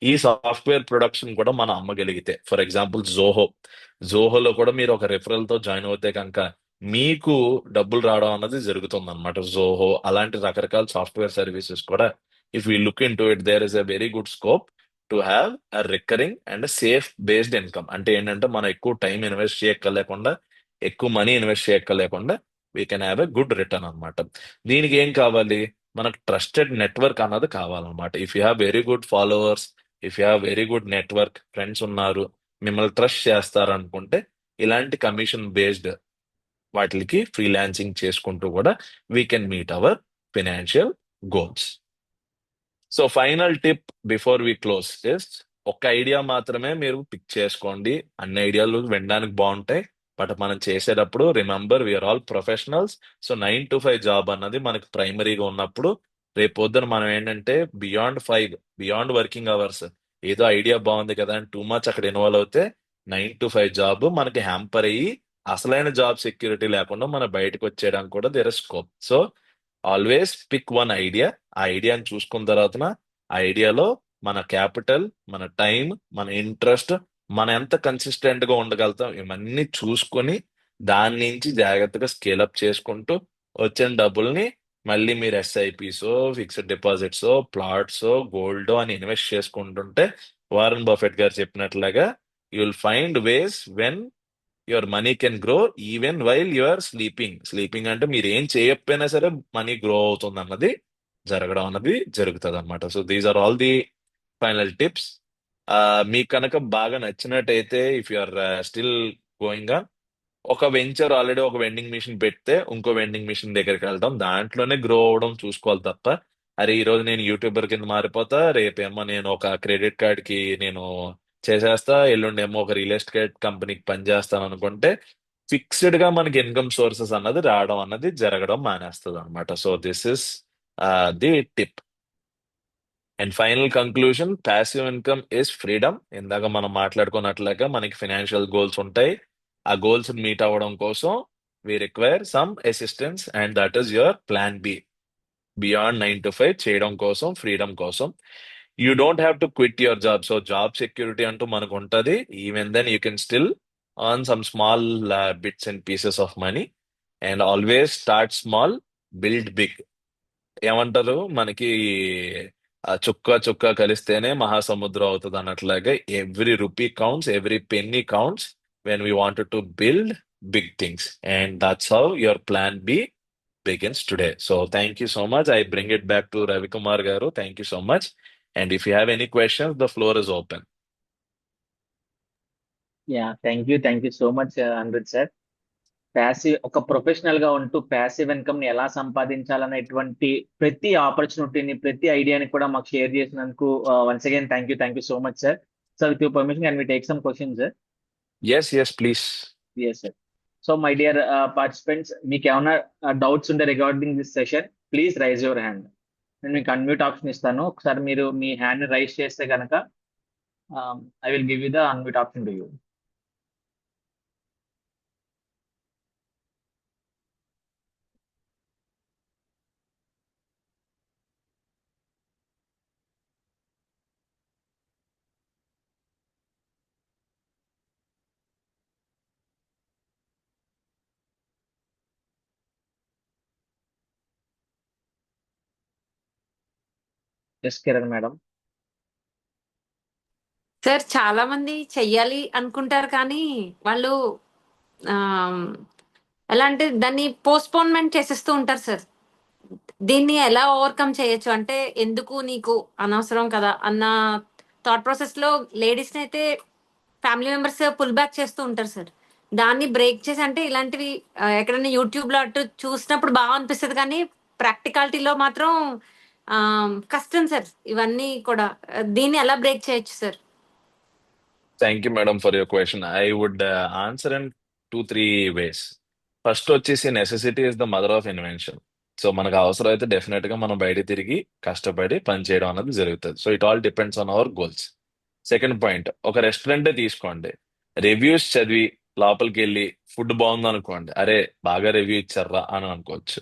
ఈ సాఫ్ట్వేర్ ప్రొడక్ట్స్ కూడా మనం అమ్మగలిగితే, ఫర్ ఎగ్జాంపుల్ జోహోలో కూడా మీరు ఒక రెఫరల్ తో జాయిన్ అవుతే కనుక మీకు డబ్బులు రావడం అన్నది జరుగుతుంది అనమాట. జోహో అలాంటి రకరకాల సాఫ్ట్వేర్ సర్వీసెస్ కూడా, if you look into it, there is a very good scope to have a recurring and safe based income. అంటే ఏంటంటే మనం ఎక్కువ టైం ఇన్వెస్ట్ చేయక్కర్లేకుండా, ఎక్కువ మనీ ఇన్వెస్ట్ చేయక్కర్లేకుండా we can have a good return అనమాట. దీనికి ఏం కావాలి, మనకు ట్రస్టెడ్ నెట్వర్క్ అన్నది కావాలన్నమాట. If you have very good followers, if you have very good network, friends ఉన్నారు, మిమ్మల్ని ట్రస్ట్ చేస్తారు అనుకుంటే, ఇలాంటి కమిషన్ బేస్డ్ వాటికి ఫ్రీలాన్సింగ్ చేసుకుంటూ కూడా we can meet our financial goals. So final tip before we close is, ఒక ఐడియా మాత్రమే మీరు పిక్ చేసుకోండి. అన్ని ఐడియాలు వినడానికి బాగుంటాయి, బట్ మనం చేసేటప్పుడు remember we're all professionals. So 9 to 5 job అన్నది మనకి ప్రైమరీగా ఉన్నప్పుడు, రేపు పొద్దున మనం ఏంటంటే బియాండ్ వర్కింగ్ అవర్స్, ఏదో ఐడియా బాగుంది కదా అని టూ మచ్ అక్కడ ఇన్వాల్వ్ అవుతే 9 to 5 జాబ్ మనకి హ్యాంపర్ అయ్యి అసలైన జాబ్ సెక్యూరిటీ లేకుండా మనం బయటకు వచ్చేయడానికి కూడా there is scope. So always pick one idea. ఆ ఐడియాని చూసుకున్న తర్వాత ఆ ఐడియాలో మన క్యాపిటల్, మన టైం, మన ఇంట్రెస్ట్, మనం ఎంత కన్సిస్టెంట్ గా ఉండగలుగుతాం, ఇవన్నీ చూసుకొని దాని నుంచి జాగ్రత్తగా స్కేల్ అప్ చేసుకుంటూ వచ్చిన డబ్బుల్ని మళ్ళీ మీరు ఎస్ఐపిసో, ఫిక్స్డ్ డిపాజిట్స్, ప్లాట్స్, గోల్డ్ అని ఇన్వెస్ట్ చేసుకుంటుంటే, వారన్ బఫెట్ గారు చెప్పినట్లుగా you will find ways when your money can grow even while your sleeping అంటే మీరు ఏం చేయకపోయినా సరే మనీ గ్రో అవుతుంది అన్నది జరగడం అన్నది జరుగుతుంది అనమాట. So these are all the final tips. మీకు కనుక బాగా నచ్చినట్టయితే, if you are still going, ఒక వెంచర్ ఆల్రెడీ ఒక వెండింగ్ మిషన్ పెడితే ఇంకో వెండింగ్ మిషన్ దగ్గరికి వెళ్ళడం, దాంట్లోనే గ్రో అవ్వడం చూసుకోవాలి తప్ప, అరే ఈ రోజు నేను యూట్యూబర్ కింద మారిపోతా, రేపేమో నేను ఒక క్రెడిట్ కార్డ్ కి నేను చేసేస్తా, ఎల్లుండేమో ఒక రియల్ ఎస్టేట్ కంపెనీకి పనిచేస్తాను అనుకుంటే ఫిక్స్డ్ గా మనకి ఇన్కమ్ సోర్సెస్ అన్నది రావడం అన్నది జరగడం మానేస్తుంది అనమాట. So this is the tip. And final conclusion, passive income is freedom. ఇందాక మనం మాట్లాడుకున్నట్లుగా మనకి ఫైనాన్షియల్ గోల్స్ ఉంటాయి. ఆ గోల్స్ మీట్ అవ్వడం కోసం we require some assistance, and that is your plan B. Beyond 9 to 5 చేయడం కోసం, ఫ్రీడమ్ కోసం. You don't have to quit your job. So job security అంటూ మనకు ఉంటుంది. Even then you can still earn some small bits and pieces of money, and always start small, build big. ఏమంటారు మనకి, చుక్క చుక్క కలిస్తేనే మహాసముద్రం అవుతుంది అన్నట్లాగా, every rupee counts, every penny counts when we wanted to build big things, and that's how your plan B begins today. So thank you so much. I bring it back to Ravi Kumar garu. Thank you so much. And if you have any questions, the floor is open. Thank you so much Anirudh sir. ఒక professional గా ఉంటూ passive income ని ఎలా సంపాదించాలనేటువంటి ప్రతి ఆపర్చునిటీని, ప్రతి ఐడియాని కూడా మాకు షేర్ చేసినందుకు once again thank you so much sir. Sir with your permission can we take some questions sir? Yes, please. Yes sir. So my dear participants, మీకు ఏమైనా డౌట్స్ ఉంటే regarding this session, please raise your hand. నేను మీకు unmute option ఇస్తాను. ఒకసారి మీరు మీ hand raise చేస్తే కనుక I will give you the unmute option to you. Yes Kiran madam. Sir చాలా మంది చెయ్యాలి అనుకుంటారు కానీ వాళ్ళు ఆమ్, ఎలా అంటే దాన్ని పోస్ట్పోన్మెంట్ చేసేస్తూ ఉంటారు సార్. దీన్ని ఎలా ఓవర్కమ్ చేయొచ్చు అంటే, ఎందుకు నీకు అనవసరం కదా అన్న థాట్ ప్రాసెస్ లో లేడీస్ అయితే ఫ్యామిలీ మెంబర్స్ పుల్ బ్యాక్ చేస్తూ ఉంటారు సార్. దాన్ని బ్రేక్ చేసి అంటే ఇలాంటివి ఎక్కడైనా యూట్యూబ్ లో అటు చూసినప్పుడు బాగా అనిపిస్తుంది కానీ ప్రాక్టికాలిటీలో మాత్రం కష్టం సార్ ఇవన్నీ కూడా. దీన్ని ఎలా బ్రేక్ చేయొచ్చు sir? Thank you, madam, for your question. I would answer in 2-3 ways. First వచ్చేసి, necessity is the mother of invention. So మనకు అవసరం అయితే డెఫినెట్ గా మనం బయట తిరిగి కష్టపడి పని చేయడం అనేది జరుగుతుంది. So it all depends on hour goals. Second point, ఒక రెస్టారెంటే తీసుకోండి. రివ్యూస్ చదివి లోపలికి వెళ్ళి ఫుడ్ బాగుంది అనుకోండి, అరే బాగా రివ్యూ ఇచ్చారా అని అనుకోవచ్చు.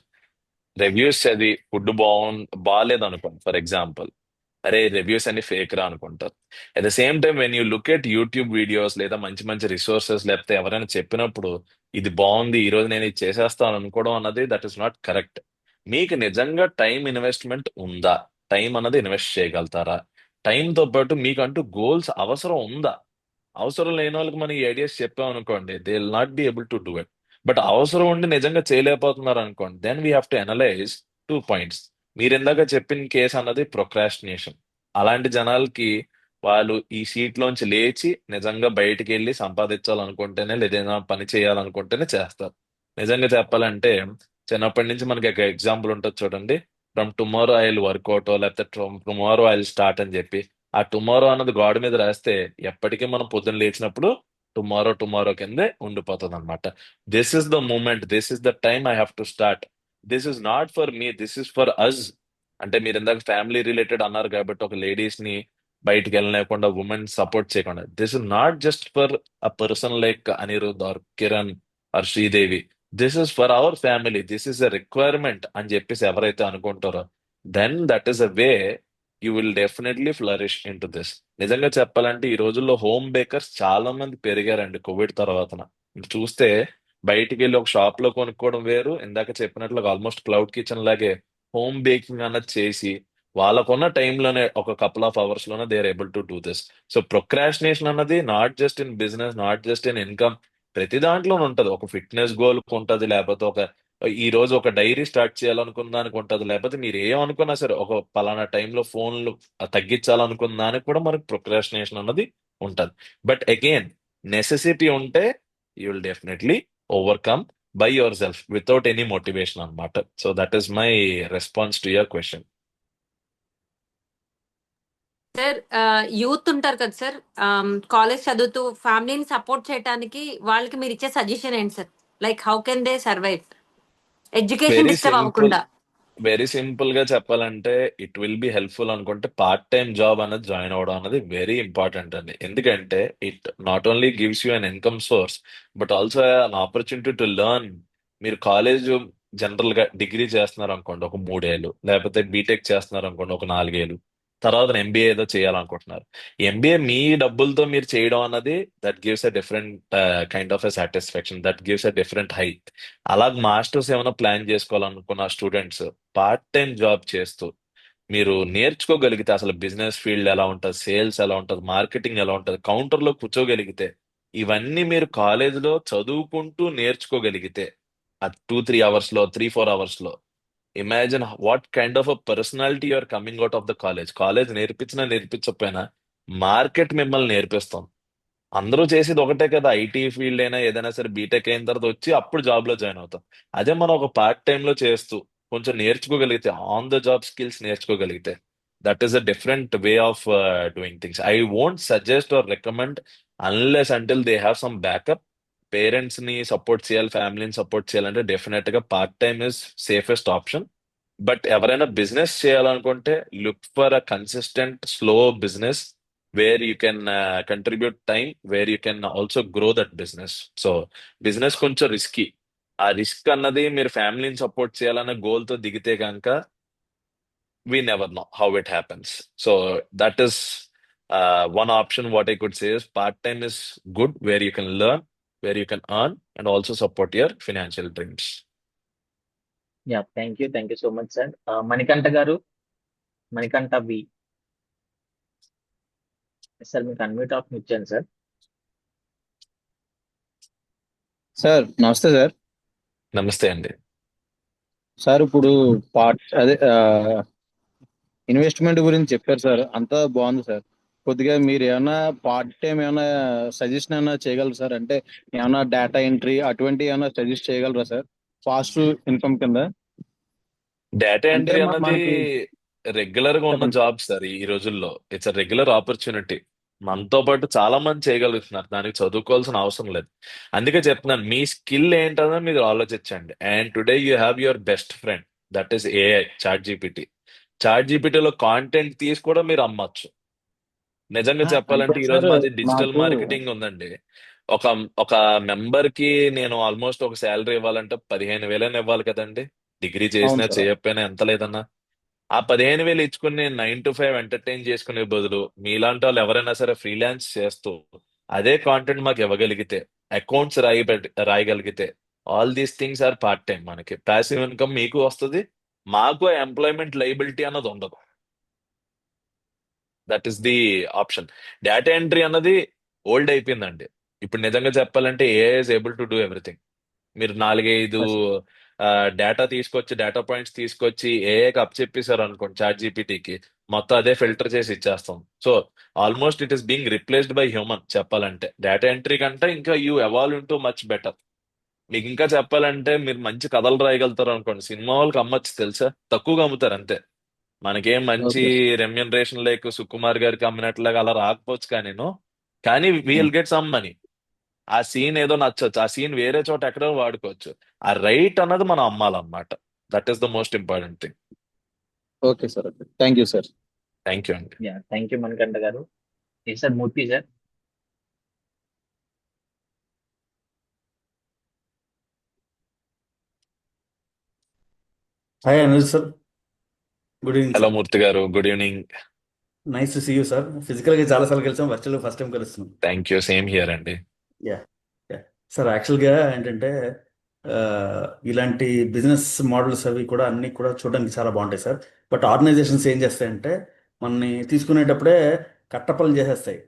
రివ్యూస్ చదివి ఫుడ్ బాగాలేదు అనుకోండి, ఫర్ ఎగ్జాంపుల్, అరే రివ్యూస్ అన్ని ఫేక్ రా అనుకుంటారు. At the same time when you look at YouTube videos లేదా మంచి మంచి రిసోర్సెస్, లేకపోతే ఎవరైనా చెప్పినప్పుడు ఇది బాగుంది, ఈ రోజు నేను ఇది చేసేస్తాను అనుకోవడం అన్నది దట్ ఈస్ నాట్ కరెక్ట్. మీకు నిజంగా టైం ఇన్వెస్ట్మెంట్ ఉందా? టైం అన్నది ఇన్వెస్ట్ చేయగలుగుతారా? టైంతో పాటు మీకంటూ గోల్స్ అవసరం ఉందా? అవసరం లేని వాళ్ళకి మనం ఈ ఐడియాస్ చెప్పాం అనుకోండి, they will not be able to do it. But అవసరం ఉండి నిజంగా చేయలేకపోతున్నారు అనుకోండి, then we have to analyse 2 points. మీరు ఇందాక చెప్పిన కేసు అన్నది ప్రొక్రాస్టినేషన్. అలాంటి జనాలకి వాళ్ళు ఈ సీట్ లోంచి లేచి నిజంగా బయటికి వెళ్ళి సంపాదించాలనుకుంటేనే, లేదా పని చేయాలనుకుంటేనే చేస్తారు. నిజంగా చెప్పాలంటే చిన్నప్పటి నుంచి మనకి ఒక ఎగ్జాంపుల్ ఉంటుంది చూడండి, from tomorrow I will work out, లేకపోతే టుమారో ఐ విల్ స్టార్ట్ అని చెప్పి, ఆ టుమారో అన్నది గోడ మీద రాస్తే ఎప్పటికీ మనం పొద్దున్న లేచినప్పుడు టుమారో కిందే ఉండిపోతుంది అనమాట. This is the moment, this is the time I have to start. This is not for me, this is for us. అంటే మీరు ఇందాక ఫ్యామిలీ రిలేటెడ్ అన్నారు కాబట్టి ఒక లేడీస్ ని బయటికి వెళ్ళలేకుండా, ఉమెన్ సపోర్ట్ చేయకుండా, this is not just for a person like Anirudh or Kiran or Sridevi. This is for our family, this is a requirement అని చెప్పేసి ఎవరైతే అనుకుంటారో, then that is a way you will definitely flourish in to this. నిజంగా చెప్పాలంటే ఈ రోజుల్లో home baker's చాలా మంది పెరిగారండి కోవిడ్ తర్వాత. చూస్తే బయటికి వెళ్ళి ఒక షాప్ లో కొనుక్కోవడం వేరు, ఇందాక చెప్పినట్లుగా ఆల్మోస్ట్ క్లౌడ్ కిచెన్ లాగే హోమ్ బేకింగ్ అన్నది చేసి వాళ్ళకున్న టైంలోనే ఒక కపుల్ ఆఫ్ అవర్స్ లోనే they are able to do this. So procrastination అన్నది not just in business, not just in income, ప్రతి దాంట్లో ఉంటది. ఒక ఫిట్నెస్ గోల్ ఉంటది, లేకపోతే ఈ రోజు ఒక డైరీ స్టార్ట్ చేయాలనుకున్న దానికి ఉంటది, లేకపోతే మీరు ఏమనుకున్నా సరే ఒక పలానా టైంలో ఫోన్లు తగ్గించాలనుకున్న దానికి కూడా మనకు ప్రొక్రాస్టినేషన్ అన్నది ఉంటది. బట్ అగైన్ నెసెసిటీ ఉంటే you will definitely overcome by yourself without any motivation అన్నమాట. So that is my response to your question. Sir youth ఉంటారు కదా సార్, కాలేజ్ చదువుతూ ఫ్యామిలీని సపోర్ట్ చేయడానికి వాళ్ళకి మీరు ఇచ్చే సజెషన్ ఏంటి sir? Like how can they survive education very disturb simple అవ్వకుండా? వెరీ సింపుల్ గా చెప్పాలంటే ఇట్ విల్ బి హెల్ప్ఫుల్ అనుకుంటే పార్ట్ టైం జాబ్ అనేది జాయిన్ అవ్వడం అనేది వెరీ ఇంపార్టెంట్ అండి. ఎందుకంటే it not only gives you an income source but also an opportunity to learn. మీరు కాలేజ్ జనరల్ గా డిగ్రీ చేస్తున్నారు అనుకోండి ఒక 3 ఏళ్ళు, లేకపోతే బీటెక్ చేస్తున్నారు అనుకోండి ఒక 4 ఏళ్ళు, తర్వాత ఎంబీఏ ఏదో చేయాలనుకుంటున్నారు. ఎంబీఏ మీ డబ్బులతో మీరు చేయడం అన్నది that gives a different kind of a satisfaction, that gives a different high. అలాగే మాస్టర్స్ ఏమైనా ప్లాన్ చేసుకోవాలనుకున్న స్టూడెంట్స్ పార్ట్ టైం జాబ్ చేస్తూ మీరు నేర్చుకోగలిగితే అసలు బిజినెస్ ఫీల్డ్ ఎలా ఉంటుంది, సేల్స్ ఎలా ఉంటుంది, మార్కెటింగ్ ఎలా ఉంటుంది, కౌంటర్లో కూర్చోగలిగితే, ఇవన్నీ మీరు కాలేజీలో చదువుకుంటూ నేర్చుకోగలిగితే ఆ 2-3 అవర్స్ లో 3-4 అవర్స్ లో imagine what kind of a personality you're coming out of the college. College నేర్పించినా నేర్పించకపోయినా మార్కెట్ మిమ్మల్ని నేర్పిస్తాం. అందరూ చేసేది ఒకటే కదా, ఐటీ ఫీల్డ్ అయినా ఏదైనా సరే బీటెక్ అయిన తర్వాత వచ్చి అప్పుడు జాబ్ లో జాయిన్ అవుతాం. అదే మనం ఒక పార్ట్ టైం లో చేస్తూ కొంచెం నేర్చుకోగలిగితే, ఆన్ ద జాబ్ స్కిల్స్ నేర్చుకోగలిగితే, that is a different way of doing things. I won't suggest or recommend unless until they have some backup. Parents ని సపోర్ట్ చేయాలి, ఫ్యామిలీని సపోర్ట్ చేయాలంటే డెఫినెట్ గా part time is safest option. But ఎవరైనా business చేయాలనుకుంటే look for a consistent slow business where you can contribute time, where you can also grow that business. So business కొంచెం risky. ఆ risk అన్నది మీరు ఫ్యామిలీని support చేయాలన్న goal తో దిగితే కనుక we never know how it happens. So that is one option. What I could say is part-time is good, where you can learn, where you can earn, and also support your financial dreams. Yeah, thank you so much sir. Manikanta గారు, మణికంఠ వి sir, మీకు unmute of ఇచ్చాను sir. Sir నమస్తే sir. నమస్తే అండి. Sir ఇప్పుడు అదే investment గురించి చెప్పారు సార్, అంతా బాగుంది సార్. కొద్దిగా మీరు ఏమైనా పార్ట్ టైం ఏమైనా సజెషన్ ఏమైనా చేయగలరు సార్? అంటే ఏమైనా డేటా ఎంట్రీ అటువంటి ఏమైనా సజెస్ట్ చేయగలరా సార్ ఫాస్ట్ ఇన్కమ్ కింద? డేటా అంటే ఎంట్రీ అన్నది మనకి రెగ్యులర్ గా ఉన్న చెప్పండి సార్. Job sir. ఈ రోజుల్లో ఇట్స్ అ రెగ్యులర్ ఆపర్చునిటీ. మనతో పాటు చాలా మంది చేయగలుగుతున్నారు, దానికి చదువుకోవాల్సిన అవసరం లేదు. అందుకే చెప్తున్నాను, మీ స్కిల్ ఏంటని మీరు ఆలోచించండి. And today you have your best friend, that is AI, chat GPT. Chat జీపీటీలో కాంటెంట్ తీసి కూడా మీరు అమ్మచ్చు. నిజంగా అంటే చెప్పాలంటే ఈ రోజు సార్ మాది డిజిటల్ నాకు మార్కెటింగ్ ఉందండి. ఒక ఒక మెంబర్ కి నేను ఆల్మోస్ట్ ఒక శాలరీ ఇవ్వాలంటే 15,000 ఇవ్వాలి కదండి. డిగ్రీ అవును చేసినా సార్. చేయకపోయినా ఎంత లేదన్నా ఆ 15,000 ఇచ్చుకుని నేను 9 to 5 ఎంటర్టైన్ చేసుకునే బదులు మీలాంటి వాళ్ళు ఎవరైనా సరే ఫ్రీలాన్స్ చేస్తూ అదే కాంటెంట్ మాకు ఇవ్వగలిగితే, అకౌంట్స్ రాయగలిగితే, all these things are part time. మనకి ప్యాసివ్ ఇన్కమ్ మీకు వస్తుంది, మాకు ఎంప్లాయ్మెంట్ లైబిలిటీ అన్నది ఉండదు. That is the option. Data entry అన్నది ఓల్డ్ అయిపోయిందండి. ఇప్పుడు నిజంగా చెప్పాలంటే AI is able to do everything. మీరు 4-5 ఎస్. డేటా తీసుకొచ్చి, డేటా పాయింట్స్ తీసుకొచ్చి ఏఐకి అప్ చెప్పేశారు అనుకోండి, చాట్ జీపీటీకి, మొత్తం అదే ఫిల్టర్ చేసి ఇచ్చేస్తాం. So almost it is being replaced by human చెప్పాలంటే. డేటా ఎంట్రీ కంటే ఇంకా you evolve into much better. మీకు ఇంకా చెప్పాలంటే మీరు మంచి కథలు రాయగలుగుతారు అనుకోండి, సినిమా వాళ్ళకి అమ్మచ్చు తెలుసా, తక్కువగా అమ్ముతారు అంతే. మనకేం మంచి ఓకే. రెమ్యూనరేషన్ లేక సుకుమార్ గారికి అమ్మినట్లుగా అలా రాకపోవచ్చు కానీ వీల్ గెట్ సమ్ మనీ. ఆ సీన్ ఏదో నచ్చొచ్చు, ఆ సీన్ వేరే చోట ఎక్కడో వాడుకోవచ్చు. ఆ రైట్ అన్నది మనం అమ్మాలన్నమాట. That is the most important thing. Okay sir. Okay, thank you sir. Thank you అండి. యా, థ్యాంక్ యూ మణికంఠ గారు. ఏ sir, Murthy sir. Hi Anuj sir, good evening hello sir. Murthy గారు, good evening. Nice to see you sir. ఫిజికల్గా చాలాసార్లు కలిసాం, వర్చువల్గా first time కలుస్తున్నాం. Thank you, same here అండి. యా యా సార్, యాక్చువల్గా ఏంటంటే ఆ, ఇలాంటి బిజినెస్ మోడల్స్ అవి కూడా అన్నీ కూడా చూడడానికి చాలా బాగుంటాయి సార్. బట్ ఆర్గనైజేషన్స్ ఏం చేస్తాయంటే మనని తీసుకునేటప్పుడే కట్టప్పలు చేసేస్తాయి.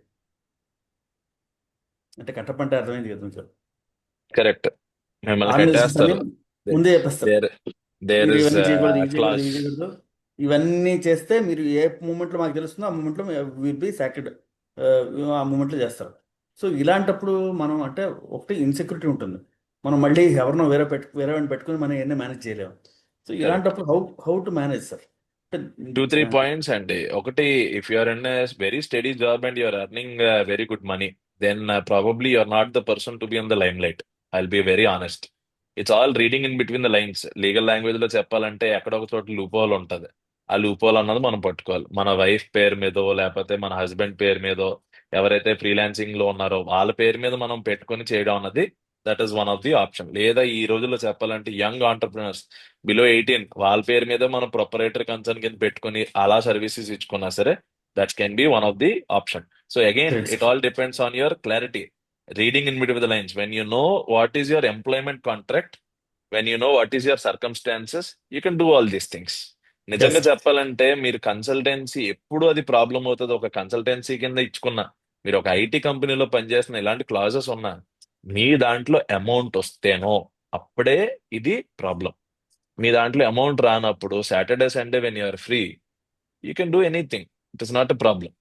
అంటే కట్టప్ప అంటే అర్థమైంది కదా సార్. కరెక్ట్. మిమ్మల్ని ఆర్గనైజేషన్స్ అన్ని పెట్టేస్తారు. ముందే చెప్పేస్తారు, దేర్ దేర్ మీరు ఇస్ ఇవన్నీ చేయకూడదు, ఇవి చేయకూడదు, క్లాస్. ఇవి చేయకూడదు. ఇవన్నీ చేస్తే మీరు ఏ మూమెంట్లో మాకు తెలుస్తుందో ఆ మూమెంట్లో విల్ బి సాక్డ్, ఆ మూమెంట్లో చేస్తారు. సో ఇలాంటప్పుడు మనం అంటే ఒకటి ఇన్సెక్యూరిటీ ఉంటుంది, మనం మళ్ళీ ఎవరినో వేరే వాడిని పెట్టుకుని మనం ఏమైనా మేనేజ్ చేయలేము. So correct. ఇలాంటప్పుడు హౌ టు మేనేజ్ సార్ అంటే 2-3 పాయింట్స్ అండి. ఒకటి, if you are in a very steady job and you are earning very good money, then probably you are not the person to be on the limelight. I will be very honest. It's all reading in between the lines. Legal language లో చెప్పాలంటే ఎక్కడ ఒక చోట loop whole ఉంటది. ఆ loop whole అన్నది మనం పట్టుకోవాలి. మన వైఫ్ పేరు మీదో లేకపోతే మన హస్బెండ్ పేరు మీదో, ఎవరైతే ఫ్రీలాన్సింగ్ లో ఉన్నారో వాళ్ళ పేరు మీద మనం పెట్టుకొని చేయడం అన్నది, that is one of the option. లేదా ఈ రోజుల్లో చెప్పాలంటే యంగ్ ఆంటర్ప్రినర్స్ బిలో 18 వాళ్ళ పేరు మీద మనం ప్రొపరేటర్ కన్సర్న్ కింద పెట్టుకుని అలా సర్వీసెస్ ఇచ్చుకున్నా సరే, that can be one of the option. So again great it sir. All depends on your clarity. Reading in between the lines, when you know what is your employment contract, when you know what is your circumstances, you can do all these things. నిజంగా yes చెప్పాలంటే మీరు consultancy ఎప్పుడు అది problem అవుతుంది. ఒక consultancy కింద ఇచ్చుకున్నా, మీరు ఒక ఐటీ కంపెనీలో పనిచేస్తున్న ఇలాంటి క్లాజెస్ ఉన్నా, మీ దాంట్లో అమౌంట్ వస్తేనో అప్పుడే ఇది ప్రాబ్లం. మీ దాంట్లో అమౌంట్ రానప్పుడు Saturday Sunday when you're free, you can do anything. It is not a problem.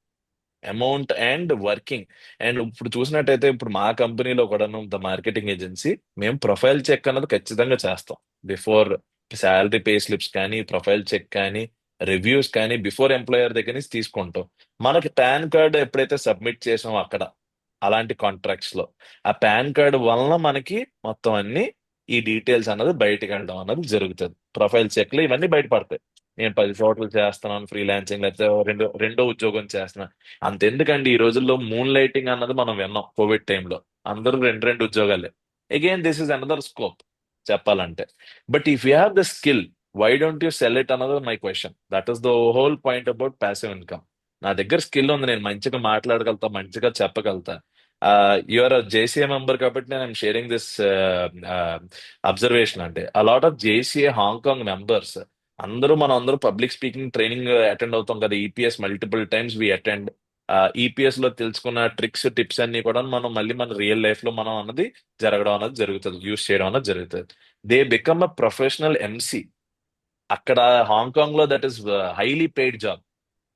Amount and working. And ఇప్పుడు చూసినట్టయితే ఇప్పుడు మా కంపెనీలో కూడా ద మార్కెటింగ్ ఏజెన్సీ, మేము ప్రొఫైల్ చెక్ అన్నది ఖచ్చితంగా చేస్తాం. బిఫోర్ శాలరీ పే స్లిప్స్ కానీ, ప్రొఫైల్ చెక్ కానీ, రివ్యూస్ కానీ బిఫోర్ ఎంప్లాయర్ దగ్గర నుంచి తీసుకుంటాం. మనకి పాన్ కార్డ్ ఎప్పుడైతే సబ్మిట్ చేసాం అక్కడ అలాంటి కాంట్రాక్ట్స్ లో, ఆ పాన్ కార్డ్ వలన మనకి మొత్తం అన్ని ఈ డీటెయిల్స్ అన్నది బయటకు వెళ్ళడం అన్నది జరుగుతుంది. ప్రొఫైల్ చెక్ లో ఇవన్నీ బయటపడతాయి. నేను 10 చోట్ల చేస్తున్నాను ఫ్రీలాన్సింగ్, లేకపోతే రెండో ఉద్యోగం చేస్తున్నాను. అంతెందుకండి, ఈ రోజుల్లో మూన్ లైటింగ్ అన్నది మనం విన్నాం కోవిడ్ టైంలో. అందరూ రెండు ఉద్యోగాలే. Again this is another scope చెప్పాలంటే. But if you have the skill, why don't you sell it another my question. That is the whole point about passive income. నా దగ్గర స్కిల్ ఉంది, నేను మంచిగా మాట్లాడగలుగుతా, మంచిగా చెప్పగలుగుతా. యువర్ జేసీఏ మెంబర్ కాబట్టి నేను sharing this observation. అంటే a lot of JCA Hong Kong members మనం అందరూ పబ్లిక్ స్పీకింగ్ ట్రైనింగ్ అటెండ్ అవుతాం కదా. EPS multiple times we attend. EPS లో తెలుసుకున్న ట్రిక్స్ టిప్స్ అన్ని కూడా మనం మళ్ళీ మన రియల్ లైఫ్ లో మనం అన్నది జరగడం అన్నది జరుగుతుంది, యూస్ చేయడం అన్నది జరుగుతుంది. They become a professional MC అక్కడ హాంకాంగ్ లో. That is highly paid job.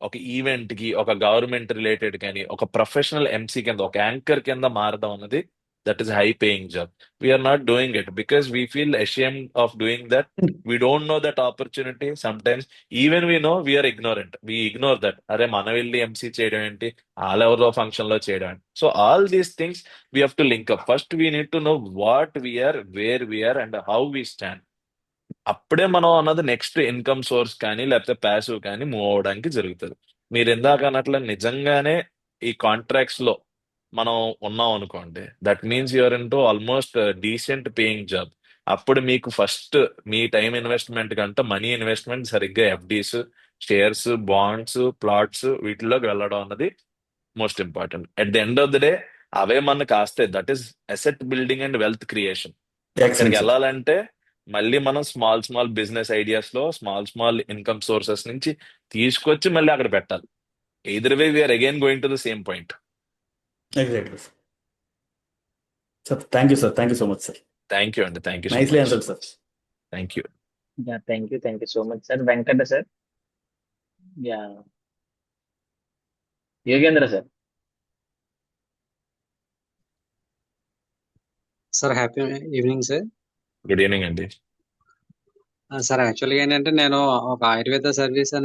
ఒక ఈవెంట్ కి, ఒక గవర్నమెంట్ రిలేటెడ్ కానీ, ఒక ప్రొఫెషనల్ ఎంసీ కింద, ఒక యాంకర్ కింద మారడం అన్నది, that is high paying job. We're not doing it because we feel ashamed of doing that. We don't know that opportunity. Some times even we know we're ignorant. We ignore that. అరే మనం వెళ్ళి MC చేయడం ఏంటి, all ఎవరో function లో చేయడం ఏంటి. So all these things we have to link up. First we need to know what we're, where we're and how we stand. అప్పుడే మనం అన్నది నెక్స్ట్ ఇన్కమ్ సోర్స్ కానీ లేకపోతే ప్యాసివ్ కానీ మూవ్ అవడానికి జరుగుతుంది. మీరు ఇందాక అన్నట్లు నిజంగానే ఈ కాంట్రాక్ట్స్ లో మనం ఉన్నాం అనుకోండి, that means you're into almost decent paying job. అప్పుడు మీకు ఫస్ట్ మీ టైం ఇన్వెస్ట్మెంట్ కంటే మనీ ఇన్వెస్ట్మెంట్ సరిగ్గా ఎఫ్డీస్, షేర్స్, బాండ్స్, ప్లాట్స్ వీటిలోకి వెళ్ళడం అన్నది most important. At the end of the day అవే మనకు కాస్తే, that is asset building and wealth creation. అక్కడికి ఎక్సలెంట్ సార్. వెళ్ళాలంటే మళ్ళీ మనం స్మాల్ బిజినెస్ ఐడియాస్ లో స్మాల్ ఇన్కమ్ సోర్సెస్ నుంచి తీసుకొచ్చి మళ్ళీ అక్కడ పెట్టాలి. Either way we're again going to the same point. Exactly sir. Thank you sir, thank you so much sir. Thank you అండి, thank you so nicely much. Answered sir. Thank you. Yeah, thank you so much sir. Venkata sir. Yeah, Yogendra sir. Sir happy evening sir. Good evening అండి. Sir యాక్చువల్గా ఏంటంటే నేను ఒక Ayurveda service